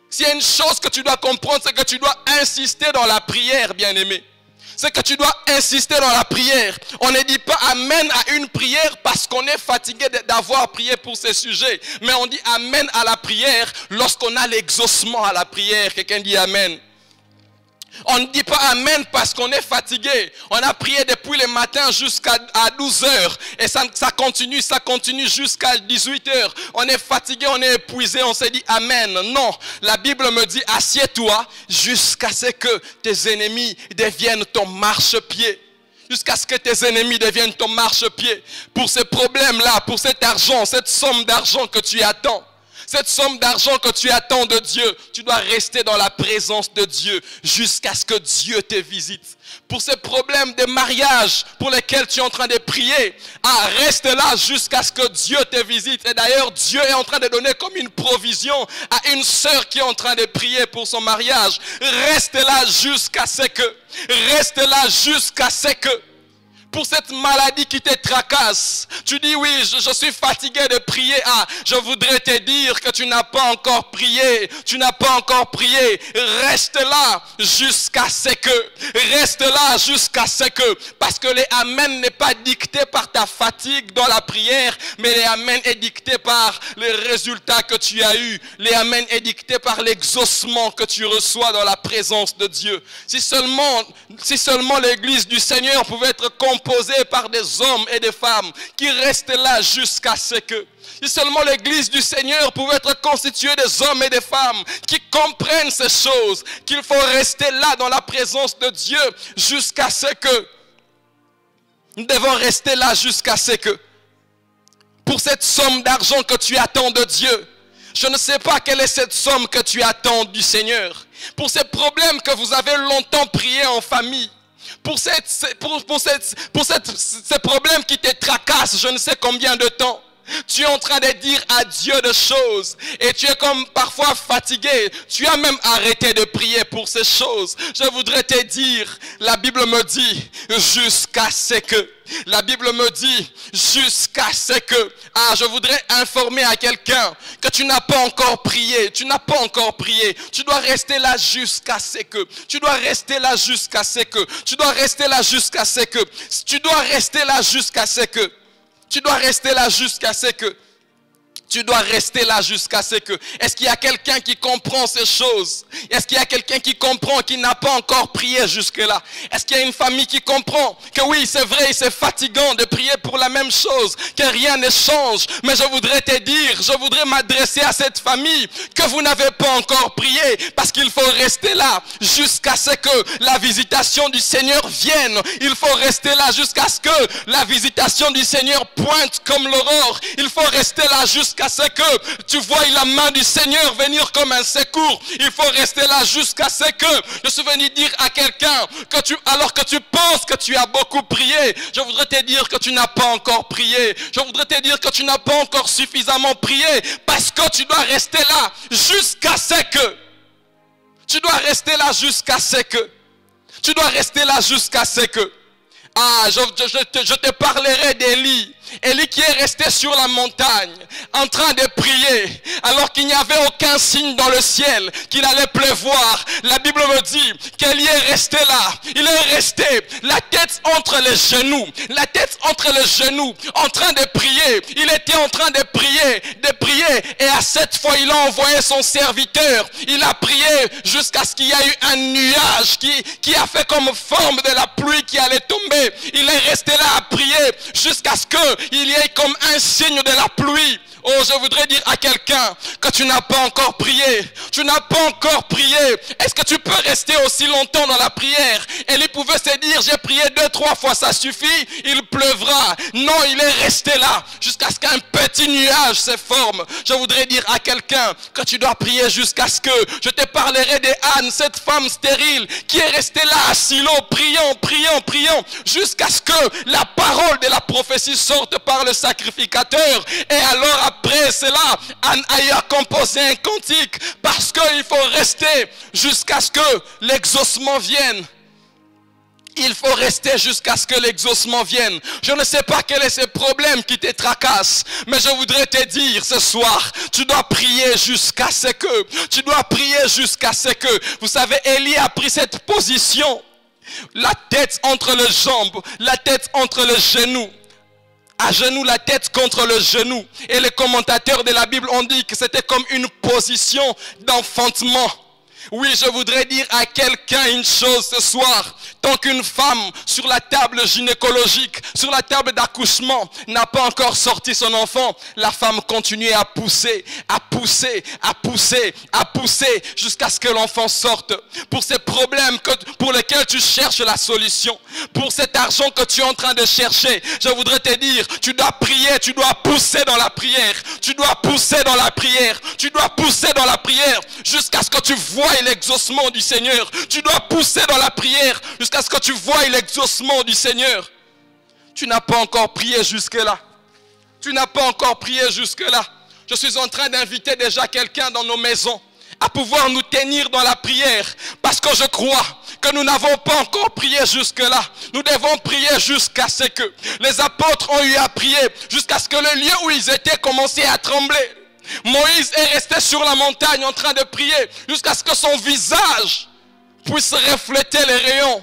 S'il y a une chose que tu dois comprendre, c'est que tu dois insister dans la prière, bien-aimé. C'est que tu dois insister dans la prière. On ne dit pas amen à une prière parce qu'on est fatigué d'avoir prié pour ces sujets. Mais on dit amen à la prière lorsqu'on a l'exaucement à la prière. Quelqu'un dit amen. On ne dit pas amen parce qu'on est fatigué. On a prié depuis le matin jusqu'à 12 heures. Et ça continue jusqu'à 18 heures. On est fatigué, on est épuisé, on s'est dit amen. Non, la Bible me dit assieds-toi jusqu'à ce que tes ennemis deviennent ton marchepied. Jusqu'à ce que tes ennemis deviennent ton marchepied. Pour ces problèmes-là, pour cet argent, cette somme d'argent que tu attends. Cette somme d'argent que tu attends de Dieu, tu dois rester dans la présence de Dieu jusqu'à ce que Dieu te visite. Pour ces problèmes de mariage pour lesquels tu es en train de prier, reste là jusqu'à ce que Dieu te visite. Et d'ailleurs, Dieu est en train de donner comme une provision à une sœur qui est en train de prier pour son mariage. Reste là jusqu'à ce que. Reste là jusqu'à ce que. Pour cette maladie qui te tracasse, tu dis oui, je suis fatigué de prier. Je voudrais te dire que tu n'as pas encore prié. Tu n'as pas encore prié. Reste là jusqu'à ce que. Reste là jusqu'à ce que. Parce que les amen n'est pas dicté par ta fatigue dans la prière, mais les amen est dicté par les résultats que tu as eus. Les amen est dicté par l'exaucement que tu reçois dans la présence de Dieu. Si seulement l'église du Seigneur pouvait être complète composée par des hommes et des femmes qui restent là jusqu'à ce que... Si seulement l'église du Seigneur pouvait être constituée des hommes et des femmes qui comprennent ces choses, qu'il faut rester là dans la présence de Dieu jusqu'à ce que... Nous devons rester là jusqu'à ce que... Pour cette somme d'argent que tu attends de Dieu, je ne sais pas quelle est cette somme que tu attends du Seigneur. Pour ces problèmes que vous avez longtemps prié en famille, pour ces problèmes qui te tracassent je ne sais combien de temps, tu es en train de dire à Dieu des choses et tu es comme parfois fatigué. Tu as même arrêté de prier pour ces choses. Je voudrais te dire, la Bible me dit jusqu'à ce que... La Bible me dit jusqu'à ce que... Ah, je voudrais informer à quelqu'un que tu n'as pas encore prié. Tu n'as pas encore prié. Tu dois rester là jusqu'à ce que... Tu dois rester là jusqu'à ce que... Tu dois rester là jusqu'à ce que... Tu dois rester là jusqu'à ce que... Tu dois rester là jusqu'à ce que... Tu dois rester là jusqu'à ce que... Est-ce qu'il y a quelqu'un qui comprend ces choses? Est-ce qu'il y a quelqu'un qui comprend, qui n'a pas encore prié jusque-là? Est-ce qu'il y a une famille qui comprend que oui, c'est vrai, c'est fatigant de prier pour la même chose, que rien ne change? Mais je voudrais te dire, je voudrais m'adresser à cette famille que vous n'avez pas encore prié, parce qu'il faut rester là jusqu'à ce que la visitation du Seigneur vienne. Il faut rester là jusqu'à ce que la visitation du Seigneur pointe comme l'aurore. Il faut rester là jusqu'à ce que tu vois la main du Seigneur venir comme un secours. Il faut rester là jusqu'à ce que... Je suis venu dire à quelqu'un que alors que tu penses que tu as beaucoup prié, je voudrais te dire que tu n'as pas encore prié. Je voudrais te dire que tu n'as pas encore suffisamment prié, parce que tu dois rester là jusqu'à ce que... Tu dois rester là jusqu'à ce que... Tu dois rester là jusqu'à ce que... Ah, je te parlerai d'Élie. Élie qui est resté sur la montagne en train de prier alors qu'il n'y avait aucun signe dans le ciel qu'il allait pleuvoir. La Bible me dit qu'Élie est resté là. Il est resté la tête entre les genoux. La tête entre les genoux en train de prier. Il était en train de prier. Et à cette fois il a envoyé son serviteur. Il a prié jusqu'à ce qu'il y ait eu un nuage qui a fait comme forme de la pluie qui allait tomber. Il est resté là à prier jusqu'à ce que il y ait comme un signe de la pluie. Oh, je voudrais dire à quelqu'un que tu n'as pas encore prié. Tu n'as pas encore prié. Est-ce que tu peux rester aussi longtemps dans la prière? Élie pouvait se dire, j'ai prié 2-3 fois, ça suffit, il pleuvra. Non, il est resté là jusqu'à ce qu'un petit nuage se forme. Je voudrais dire à quelqu'un que tu dois prier jusqu'à ce que... Je te parlerai de Anne, cette femme stérile qui est restée là à Silo, priant, jusqu'à ce que la parole de la prophétie sorte par le sacrificateur. Et alors après cela, Anne a composé un cantique, parce qu'il faut rester jusqu'à ce que l'exaucement vienne. Il faut rester jusqu'à ce que l'exaucement vienne. Je ne sais pas quel est ce problème qui te tracasse, mais je voudrais te dire ce soir, tu dois prier jusqu'à ce que, tu dois prier jusqu'à ce que, vous savez, Élie a pris cette position, la tête entre les jambes, la tête entre les genoux. À genoux, la tête contre le genou. Et les commentateurs de la Bible ont dit que c'était comme une position d'enfantement. Oui, je voudrais dire à quelqu'un une chose ce soir. Tant qu'une femme sur la table gynécologique, sur la table d'accouchement, n'a pas encore sorti son enfant, la femme continue à pousser, jusqu'à ce que l'enfant sorte. Pour ces problèmes pour lesquels tu cherches la solution, pour cet argent que tu es en train de chercher, je voudrais te dire, tu dois prier, tu dois pousser dans la prière, tu dois pousser dans la prière, tu dois pousser dans la prière, jusqu'à ce que tu vois l'exaucement du Seigneur. Tu dois pousser dans la prière jusqu'à ce que tu vois l'exaucement du Seigneur. Tu n'as pas encore prié jusque-là. Tu n'as pas encore prié jusque-là. Je suis en train d'inviter déjà quelqu'un dans nos maisons à pouvoir nous tenir dans la prière, parce que je crois que nous n'avons pas encore prié jusque-là. Nous devons prier jusqu'à ce que les apôtres ont eu à prier, jusqu'à ce que le lieu où ils étaient commençait à trembler. Moïse est resté sur la montagne en train de prier jusqu'à ce que son visage puisse refléter les rayons.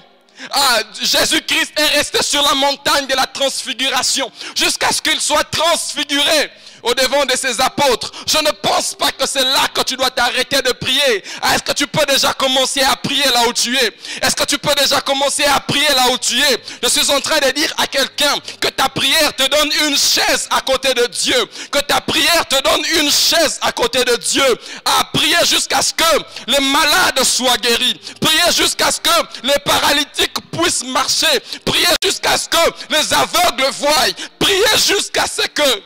Ah, Jésus-Christ est resté sur la montagne de la transfiguration jusqu'à ce qu'il soit transfiguré. au-devant de ses apôtres, je ne pense pas que c'est là que tu dois t'arrêter de prier. Est-ce que tu peux déjà commencer à prier là où tu es? Est-ce que tu peux déjà commencer à prier là où tu es? Je suis en train de dire à quelqu'un que ta prière te donne une chaise à côté de Dieu. Que ta prière te donne une chaise à côté de Dieu. À prier jusqu'à ce que les malades soient guéris. Prier jusqu'à ce que les paralytiques puissent marcher. Prier jusqu'à ce que les aveugles voient. Prier jusqu'à ce que...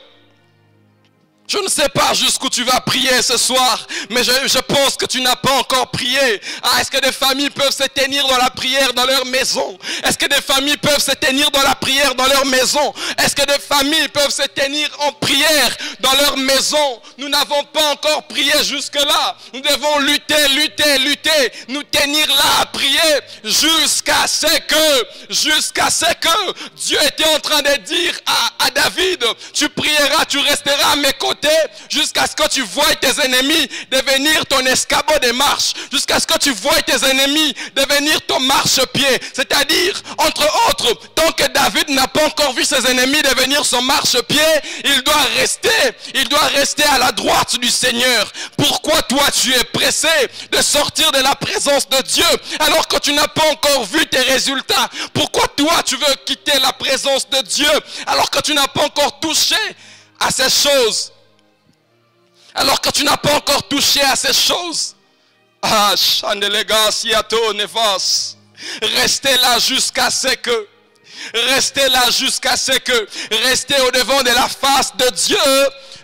Je ne sais pas jusqu'où tu vas prier ce soir, mais je pense que tu n'as pas encore prié. Ah, est-ce que des familles peuvent se tenir dans la prière dans leur maison? Est-ce que des familles peuvent se tenir dans la prière dans leur maison? Est-ce que des familles peuvent se tenir en prière dans leur maison? Nous n'avons pas encore prié jusque-là. Nous devons lutter, nous tenir là à prier jusqu'à ce que Dieu était en train de dire à David, tu prieras, tu resteras à mes côtés jusqu'à ce que tu voies tes ennemis devenir ton escabeau de marche, jusqu'à ce que tu voies tes ennemis devenir ton marchepied. C'est-à-dire, entre autres, tant que David n'a pas encore vu ses ennemis devenir son marchepied, il doit rester à la droite du Seigneur. Pourquoi toi tu es pressé de sortir de la présence de Dieu alors que tu n'as pas encore vu tes résultats? Pourquoi toi tu veux quitter la présence de Dieu alors que tu n'as pas encore touché à ces choses? Alors que tu n'as pas encore touché à ces choses. Ah, Chandelega Siato Nevas. Restez là jusqu'à ce que. Restez là jusqu'à ce que. Restez au devant de la face de Dieu.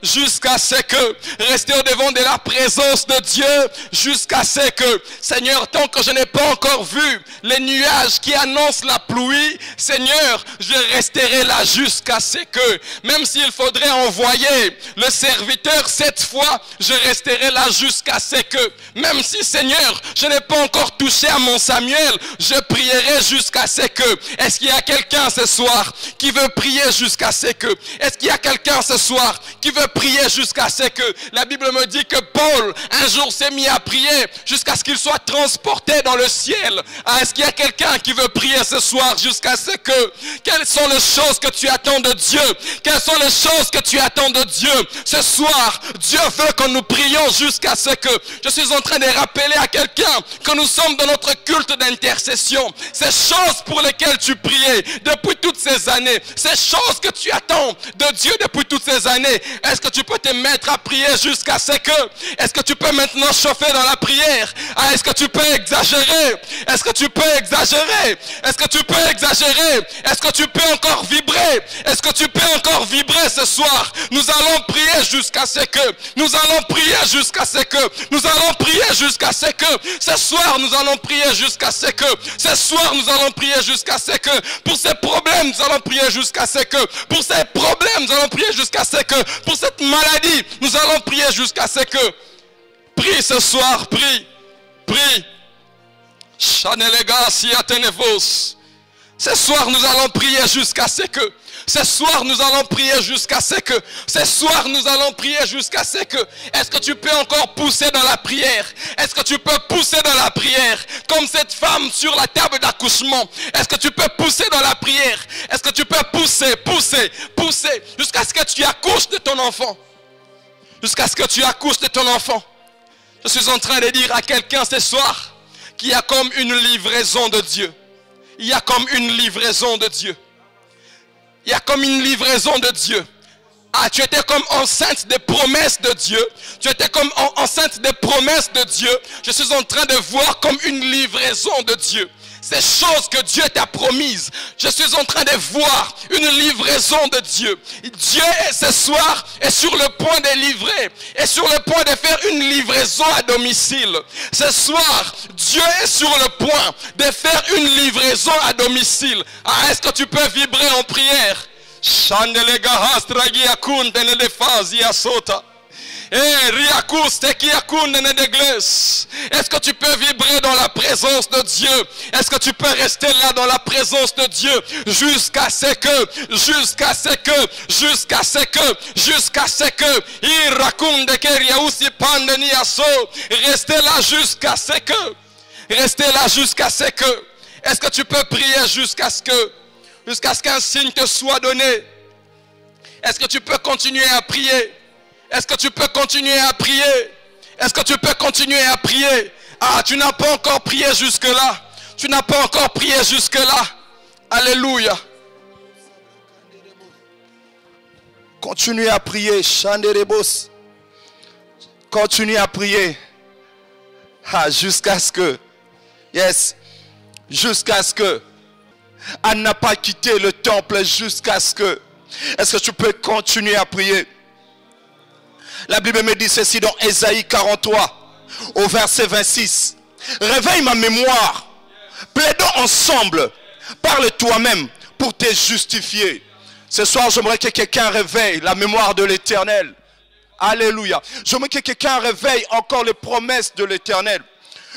Jusqu'à ce que, restez au devant de la présence de Dieu, jusqu'à ce que, Seigneur, tant que je n'ai pas encore vu les nuages qui annoncent la pluie, Seigneur, je resterai là jusqu'à ce que, même s'il faudrait envoyer le serviteur 7 fois, je resterai là jusqu'à ce que, même si, Seigneur, je n'ai pas encore touché à mon Samuel, je prierai jusqu'à ce que. Est-ce qu'il y a quelqu'un ce soir qui veut prier jusqu'à ce que? Est-ce qu'il y a quelqu'un ce soir qui veut prier jusqu'à ce que... La Bible me dit que Paul un jour s'est mis à prier jusqu'à ce qu'il soit transporté dans le ciel. Ah, est-ce qu'il y a quelqu'un qui veut prier ce soir jusqu'à ce que... Quelles sont les choses que tu attends de Dieu? Quelles sont les choses que tu attends de Dieu? Ce soir, Dieu veut que nous prions jusqu'à ce que... Je suis en train de rappeler à quelqu'un que nous sommes dans notre culte d'intercession. Ces choses pour lesquelles tu priais depuis toutes ces années, ces choses que tu attends de Dieu depuis toutes ces années, est-ce que tu peux te mettre à prier jusqu'à ce que... Est-ce que tu peux maintenant chauffer dans la prière? Ah, est-ce que tu peux exagérer? Est-ce que tu peux exagérer? Est-ce que tu peux exagérer? Est-ce que tu peux encore vibrer? Est-ce que tu peux encore vibrer ce soir? Nous allons prier jusqu'à ce que... Nous allons prier jusqu'à ce que... Nous allons prier jusqu'à ce que... Ce soir, nous allons prier jusqu'à ce que... Ce soir, nous allons prier jusqu'à ce que... Pour ces problèmes, nous allons prier jusqu'à ce que... Pour ces problèmes, nous allons prier jusqu'à ce que... Pour cette maladie, nous allons prier jusqu'à ce que... Prie ce soir, prie. Prie. Chanelega siatenevos. Ce soir, nous allons prier jusqu'à ce que... Ce soir, nous allons prier jusqu'à ce que... Ce soir, nous allons prier jusqu'à ce que... Est-ce que tu peux encore pousser dans la prière? Est-ce que tu peux pousser dans la prière? Comme cette femme sur la table d'accouchement. Est-ce que tu peux pousser dans la prière? Est-ce que tu peux pousser, jusqu'à ce que tu accouches de ton enfant? Jusqu'à ce que tu accouches de ton enfant. Je suis en train de dire à quelqu'un ce soir qu'il y a comme une livraison de Dieu. Il y a comme une livraison de Dieu. Il y a comme une livraison de Dieu. Ah, tu étais comme enceinte des promesses de Dieu. Tu étais comme enceinte des promesses de Dieu. Je suis en train de voir comme une livraison de Dieu. Ces choses que Dieu t'a promises. Je suis en train de voir une livraison de Dieu. Dieu ce soir est sur le point de livrer. Est sur le point de faire une livraison à domicile. Ce soir, Dieu est sur le point de faire une livraison à domicile. Ah, est-ce que tu peux vibrer en prière? Est-ce que tu peux vibrer dans la présence de Dieu? Est-ce que tu peux rester là dans la présence de Dieu jusqu'à ce que restez là jusqu'à ce que est-ce que tu peux prier jusqu'à ce qu'un signe te soit donné? Est-ce que tu peux continuer à prier? Est-ce que tu peux continuer à prier? Est-ce que tu peux continuer à prier? Ah, tu n'as pas encore prié jusque-là. Tu n'as pas encore prié jusque-là. Alléluia. Continue à prier. Chanderebos. Continue à prier. Ah, jusqu'à ce que. Yes. Jusqu'à ce que. Anne n'a pas quitté le temple jusqu'à ce que. Est-ce que tu peux continuer à prier? La Bible me dit ceci dans Ésaïe 43, au verset 26. Réveille ma mémoire. Plaidons ensemble. Parle toi-même pour te justifier. Ce soir, j'aimerais que quelqu'un réveille la mémoire de l'Éternel. Alléluia. J'aimerais que quelqu'un réveille encore les promesses de l'Éternel.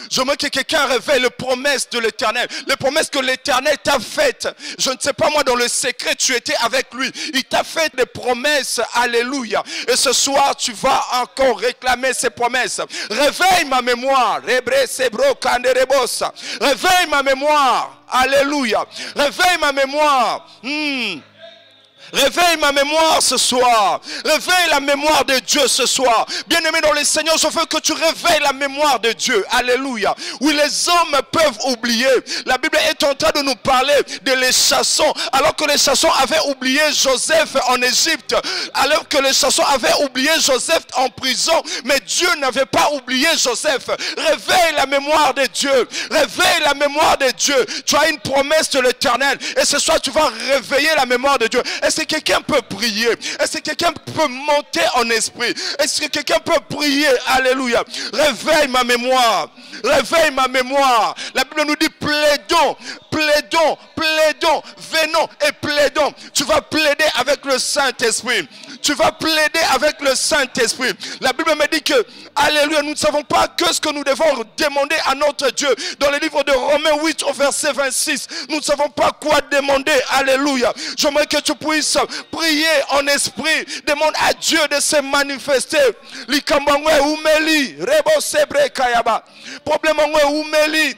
J'aimerais que quelqu'un révèle les promesses de l'Éternel. Les promesses que l'Éternel t'a faites. Je ne sais pas moi, dans le secret, tu étais avec lui. Il t'a fait des promesses. Alléluia. Et ce soir, tu vas encore réclamer ces promesses. Réveille ma mémoire. Réveille ma mémoire. Alléluia. Réveille ma mémoire. Réveille ma mémoire ce soir. Réveille la mémoire de Dieu ce soir. Bien-aimé dans le Seigneur, je veux que tu réveilles la mémoire de Dieu. Alléluia. Oui, les hommes peuvent oublier. La Bible est en train de nous parler de les chassons. Alors que les chassons avaient oublié Joseph en Égypte. Alors que les chassons avaient oublié Joseph en prison. Mais Dieu n'avait pas oublié Joseph. Réveille la mémoire de Dieu. Réveille la mémoire de Dieu. Tu as une promesse de l'Éternel. Et ce soir, tu vas réveiller la mémoire de Dieu. Est-ce que quelqu'un peut prier? Est-ce que quelqu'un peut monter en esprit? Est-ce que quelqu'un peut prier? Alléluia. Réveille ma mémoire. Réveille ma mémoire. La Bible nous dit plaidons, plaidons, plaidons, venons et plaidons. Tu vas plaider avec le Saint-Esprit. Tu vas plaider avec le Saint-Esprit. La Bible me dit que, alléluia, nous ne savons pas que ce que nous devons demander à notre Dieu. Dans le livre de Romains 8 au verset 26, nous ne savons pas quoi demander. Alléluia. J'aimerais que tu puisses prier en esprit. Demande à Dieu de se manifester. Likambangwe umeli, rebo sebre kayaba. Problème umeli.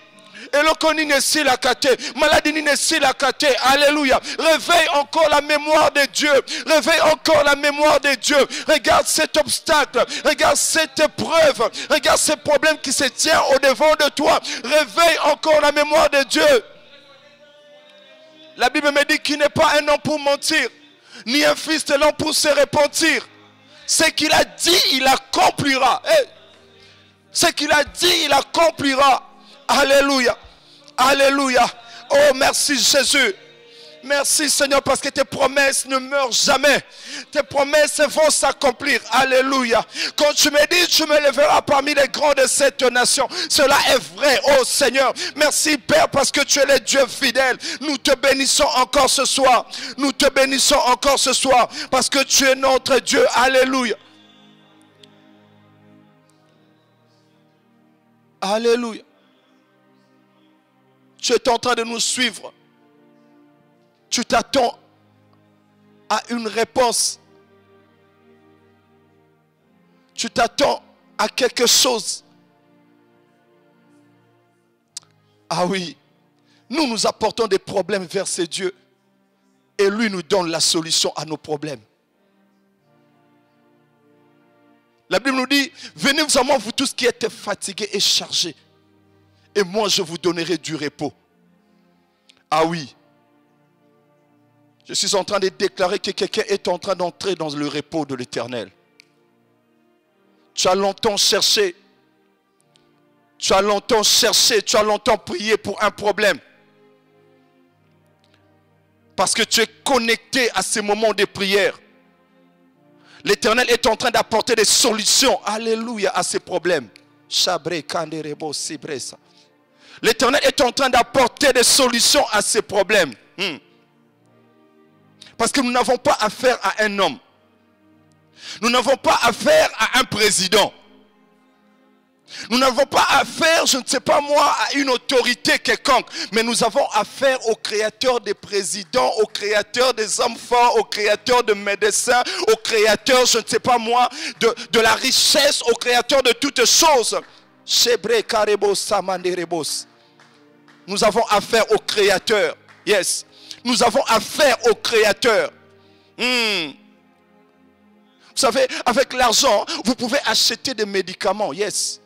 Elokoni nesi la kate, maladie nesi la kate. Alléluia. Réveille encore la mémoire de Dieu. Réveille encore la mémoire de Dieu. Regarde cet obstacle. Regarde cette épreuve. Regarde ce problème qui se tient au devant de toi. Réveille encore la mémoire de Dieu. La Bible me dit qu'il n'est pas un homme pour mentir, ni un fils de l'homme pour se repentir. Ce qu'il a dit, il accomplira. Hey. Ce qu'il a dit, il accomplira. Alléluia. Alléluia. Oh, merci Jésus. Merci Seigneur parce que tes promesses ne meurent jamais. Tes promesses vont s'accomplir. Alléluia. Quand tu me dis, tu me lèveras parmi les grands de cette nation. Cela est vrai, oh Seigneur. Merci Père parce que tu es le Dieu fidèle. Nous te bénissons encore ce soir. Nous te bénissons encore ce soir parce que tu es notre Dieu. Alléluia. Alléluia. Tu es en train de nous suivre. Tu t'attends à une réponse. Tu t'attends à quelque chose. Ah oui, nous apportons des problèmes vers ce Dieu. Et lui nous donne la solution à nos problèmes. La Bible nous dit, venez à moi vous tous qui êtes fatigués et chargés. Et moi je vous donnerai du repos. Ah oui. Je suis en train de déclarer que quelqu'un est en train d'entrer dans le repos de l'Éternel. Tu as longtemps cherché. Tu as longtemps cherché. Tu as longtemps prié pour un problème. Parce que tu es connecté à ces moments de prière. L'Éternel est en train d'apporter des solutions. Alléluia à ces problèmes. L'Éternel est en train d'apporter des solutions à ces problèmes. Parce que nous n'avons pas affaire à un homme. Nous n'avons pas affaire à un président. Nous n'avons pas affaire, je ne sais pas moi, à une autorité quelconque. Mais nous avons affaire au créateur des présidents, au créateur des hommes forts, au créateur de médecins, au créateur, je ne sais pas moi, de la richesse, au créateur de toutes choses. Nous avons affaire au créateur. Yes. Nous avons affaire au Créateur. Vous savez, avec l'argent, vous pouvez acheter des médicaments, yes.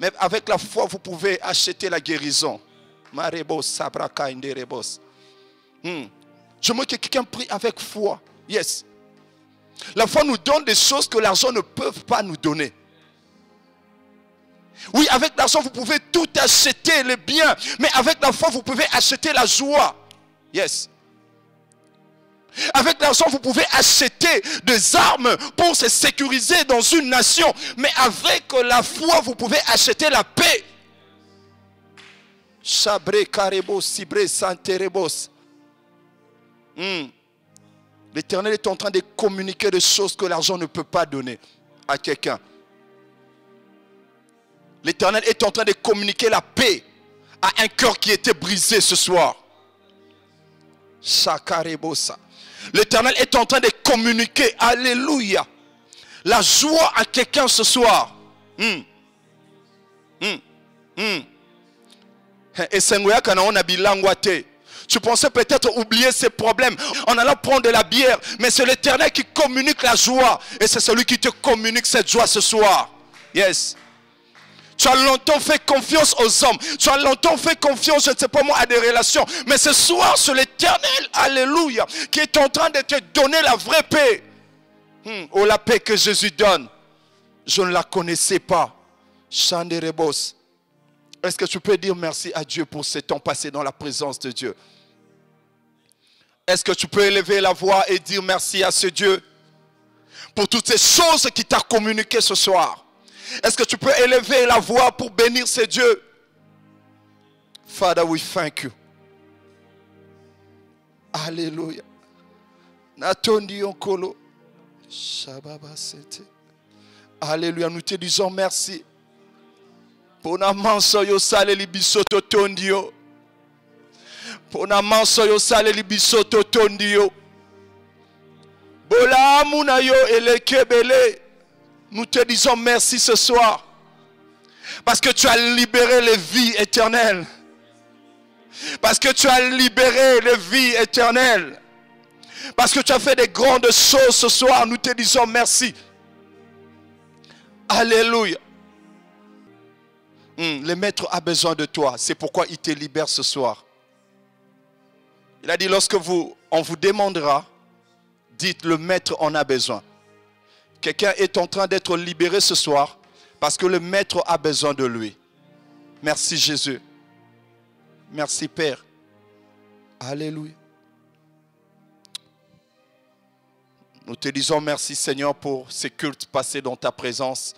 Mais avec la foi, vous pouvez acheter la guérison. Je veux que quelqu'un prie avec foi. Yes. La foi nous donne des choses que l'argent ne peut pas nous donner. Oui, avec l'argent, vous pouvez tout acheter, les biens. Mais avec la foi, vous pouvez acheter la joie. Yes. Avec l'argent, vous pouvez acheter des armes pour se sécuriser dans une nation. Mais avec la foi, vous pouvez acheter la paix. Chabré, carebo, cibré, santerebos. L'Éternel est en train de communiquer des choses que l'argent ne peut pas donner à quelqu'un. L'Éternel est en train de communiquer la paix à un cœur qui était brisé ce soir. Chakarebosa. L'Éternel est en train de communiquer, alléluia, la joie à quelqu'un ce soir. Et tu pensais peut-être oublier ces problèmes en allant prendre de la bière, mais c'est l'Éternel qui communique la joie, et c'est celui qui te communique cette joie ce soir. Yes. Tu as longtemps fait confiance aux hommes. Tu as longtemps fait confiance, je ne sais pas moi, à des relations. Mais ce soir, c'est l'Éternel, alléluia, qui est en train de te donner la vraie paix. Oh, la paix que Jésus donne. Je ne la connaissais pas. Chanderebos. Est-ce que tu peux dire merci à Dieu pour ce temps passé dans la présence de Dieu? Est-ce que tu peux élever la voix et dire merci à ce Dieu pour toutes ces choses qu'il t'a communiquées ce soir? Est-ce que tu peux élever la voix pour bénir ce Dieu? Father, we thank you. Alléluia. Alléluia, nous te disons merci. Pona manso yo sale libisoto tondio. Pona manso yo sale libisoto tondio. Bola amuna yo elekebele. Nous te disons merci ce soir. Parce que tu as libéré les vies éternelles. Parce que tu as libéré les vies éternelles. Parce que tu as fait des grandes choses ce soir. Nous te disons merci. Alléluia. Le maître a besoin de toi. C'est pourquoi il te libère ce soir. Il a dit, lorsque on vous demandera, dites, le maître en a besoin. Quelqu'un est en train d'être libéré ce soir parce que le maître a besoin de lui. Merci Jésus. Merci Père. Alléluia. Nous te disons merci Seigneur pour ces cultes passés dans ta présence.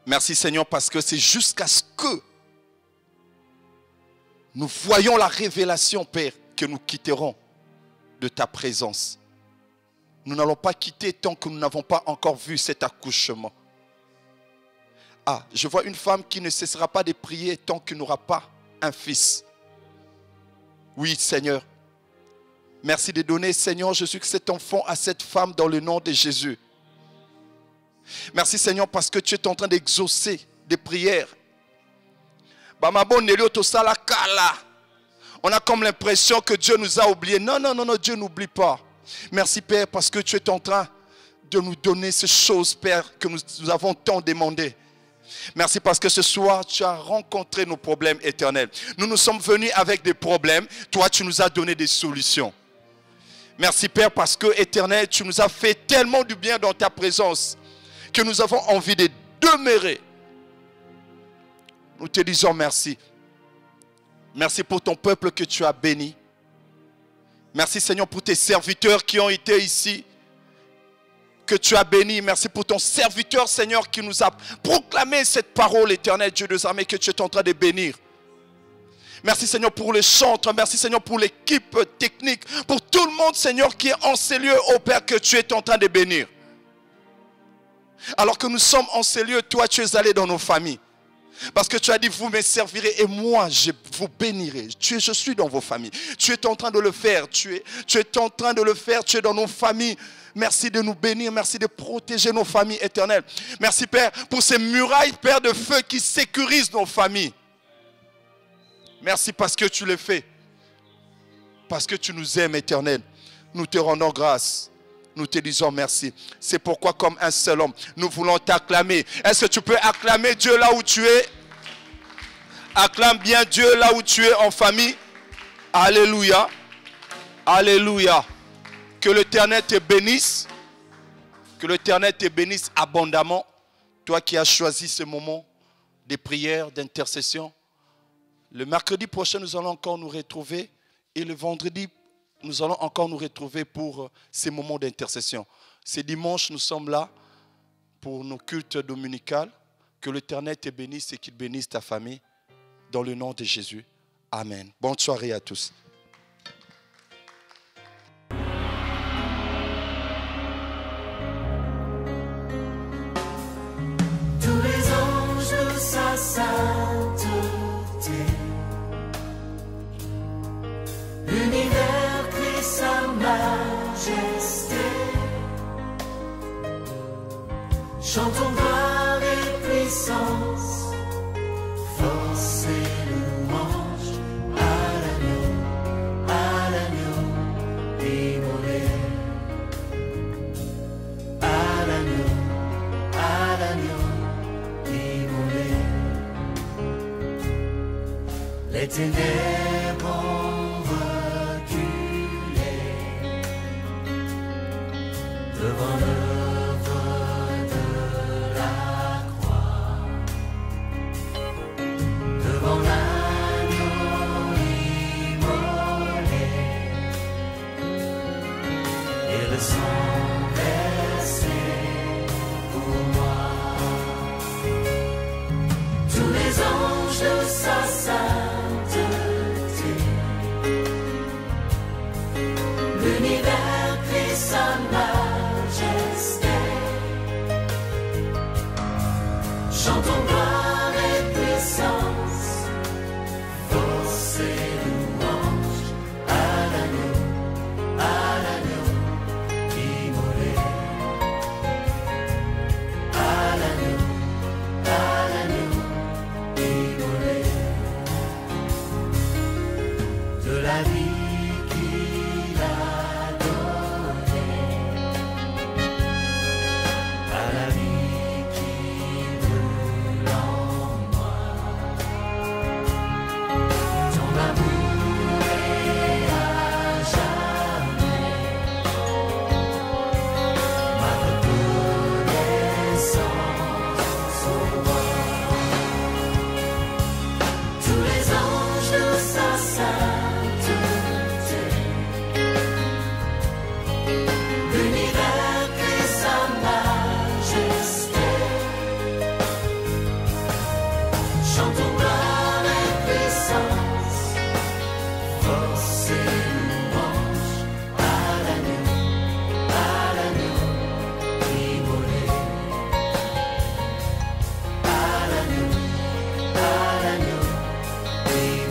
Merci Seigneur parce que c'est jusqu'à ce que nous voyons la révélation Père que nous quitterons de ta présence. Nous n'allons pas quitter tant que nous n'avons pas encore vu cet accouchement. Ah, je vois une femme qui ne cessera pas de prier tant qu'il n'aura pas un fils. Oui, Seigneur. Merci de donner, Seigneur Jésus, cet enfant à cette femme dans le nom de Jésus. Merci, Seigneur, parce que tu es en train d'exaucer des prières. On a comme l'impression que Dieu nous a oubliés. Non, non, non, non, Dieu n'oublie pas. Merci Père parce que tu es en train de nous donner ces choses Père que nous avons tant demandé. Merci parce que ce soir tu as rencontré nos problèmes éternels. Nous sommes venus avec des problèmes. Toi tu nous as donné des solutions. Merci Père parce que éternel tu nous as fait tellement du bien dans ta présence que nous avons envie de demeurer. Nous te disons merci. Merci pour ton peuple que tu as béni. Merci Seigneur pour tes serviteurs qui ont été ici, que tu as béni. Merci pour ton serviteur Seigneur qui nous a proclamé cette parole éternelle, Dieu des armées, que tu es en train de bénir. Merci Seigneur pour les chantres, merci Seigneur pour l'équipe technique, pour tout le monde Seigneur qui est en ces lieux, ô Père, que tu es en train de bénir. Alors que nous sommes en ces lieux, toi tu es allé dans nos familles. Parce que tu as dit, vous me servirez et moi, je vous bénirai. Je suis dans vos familles. Tu es en train de le faire. Tu es en train de le faire. Tu es dans nos familles. Merci de nous bénir. Merci de protéger nos familles éternelles. Merci, Père, pour ces murailles, Père, de feu qui sécurisent nos familles. Merci parce que tu le fais. Parce que tu nous aimes, éternel. Nous te rendons grâce. nous te disons merci. C'est pourquoi comme un seul homme, nous voulons t'acclamer. Est-ce que tu peux acclamer Dieu là où tu es? Acclame bien Dieu là où tu es en famille. Alléluia. Alléluia. Que l'Éternel te bénisse. Que l'Éternel te bénisse abondamment. Toi qui as choisi ce moment de prière, d'intercession. Le mercredi prochain, nous allons encore nous retrouver. Et le vendredi, nous allons encore nous retrouver pour ces moments d'intercession. Ce dimanche, nous sommes là pour nos cultes dominicaux. Que l'Éternel te bénisse et qu'il bénisse ta famille. Dans le nom de Jésus. Amen. Bonne soirée à tous. Tous les anges de sa sainteté, l'univers crie sa majesté. Chantons gloire et puissance, force et louange à l'agneau immolé, à l'agneau immolé. Les ténèbres ont reculé devant l'œuvre de la croix, devant l'agneau immolé et le sang versé pour moi. Tous les anges de sa sainteté, l'univers crie sa majesté. Chantons gloire et puissance, force et louange à l'agneau immolé, à l'agneau immolé. De la vie qu'il a donnée à la vie qui brûle en moi. Ton amour est à jamais ma reconnaissance au roi. Tous les anges de sa sainteté, l'univers crie sa majesté. Chantons gloire et puissance, force et louange à l'agneau immolé, à l'agneau immolé.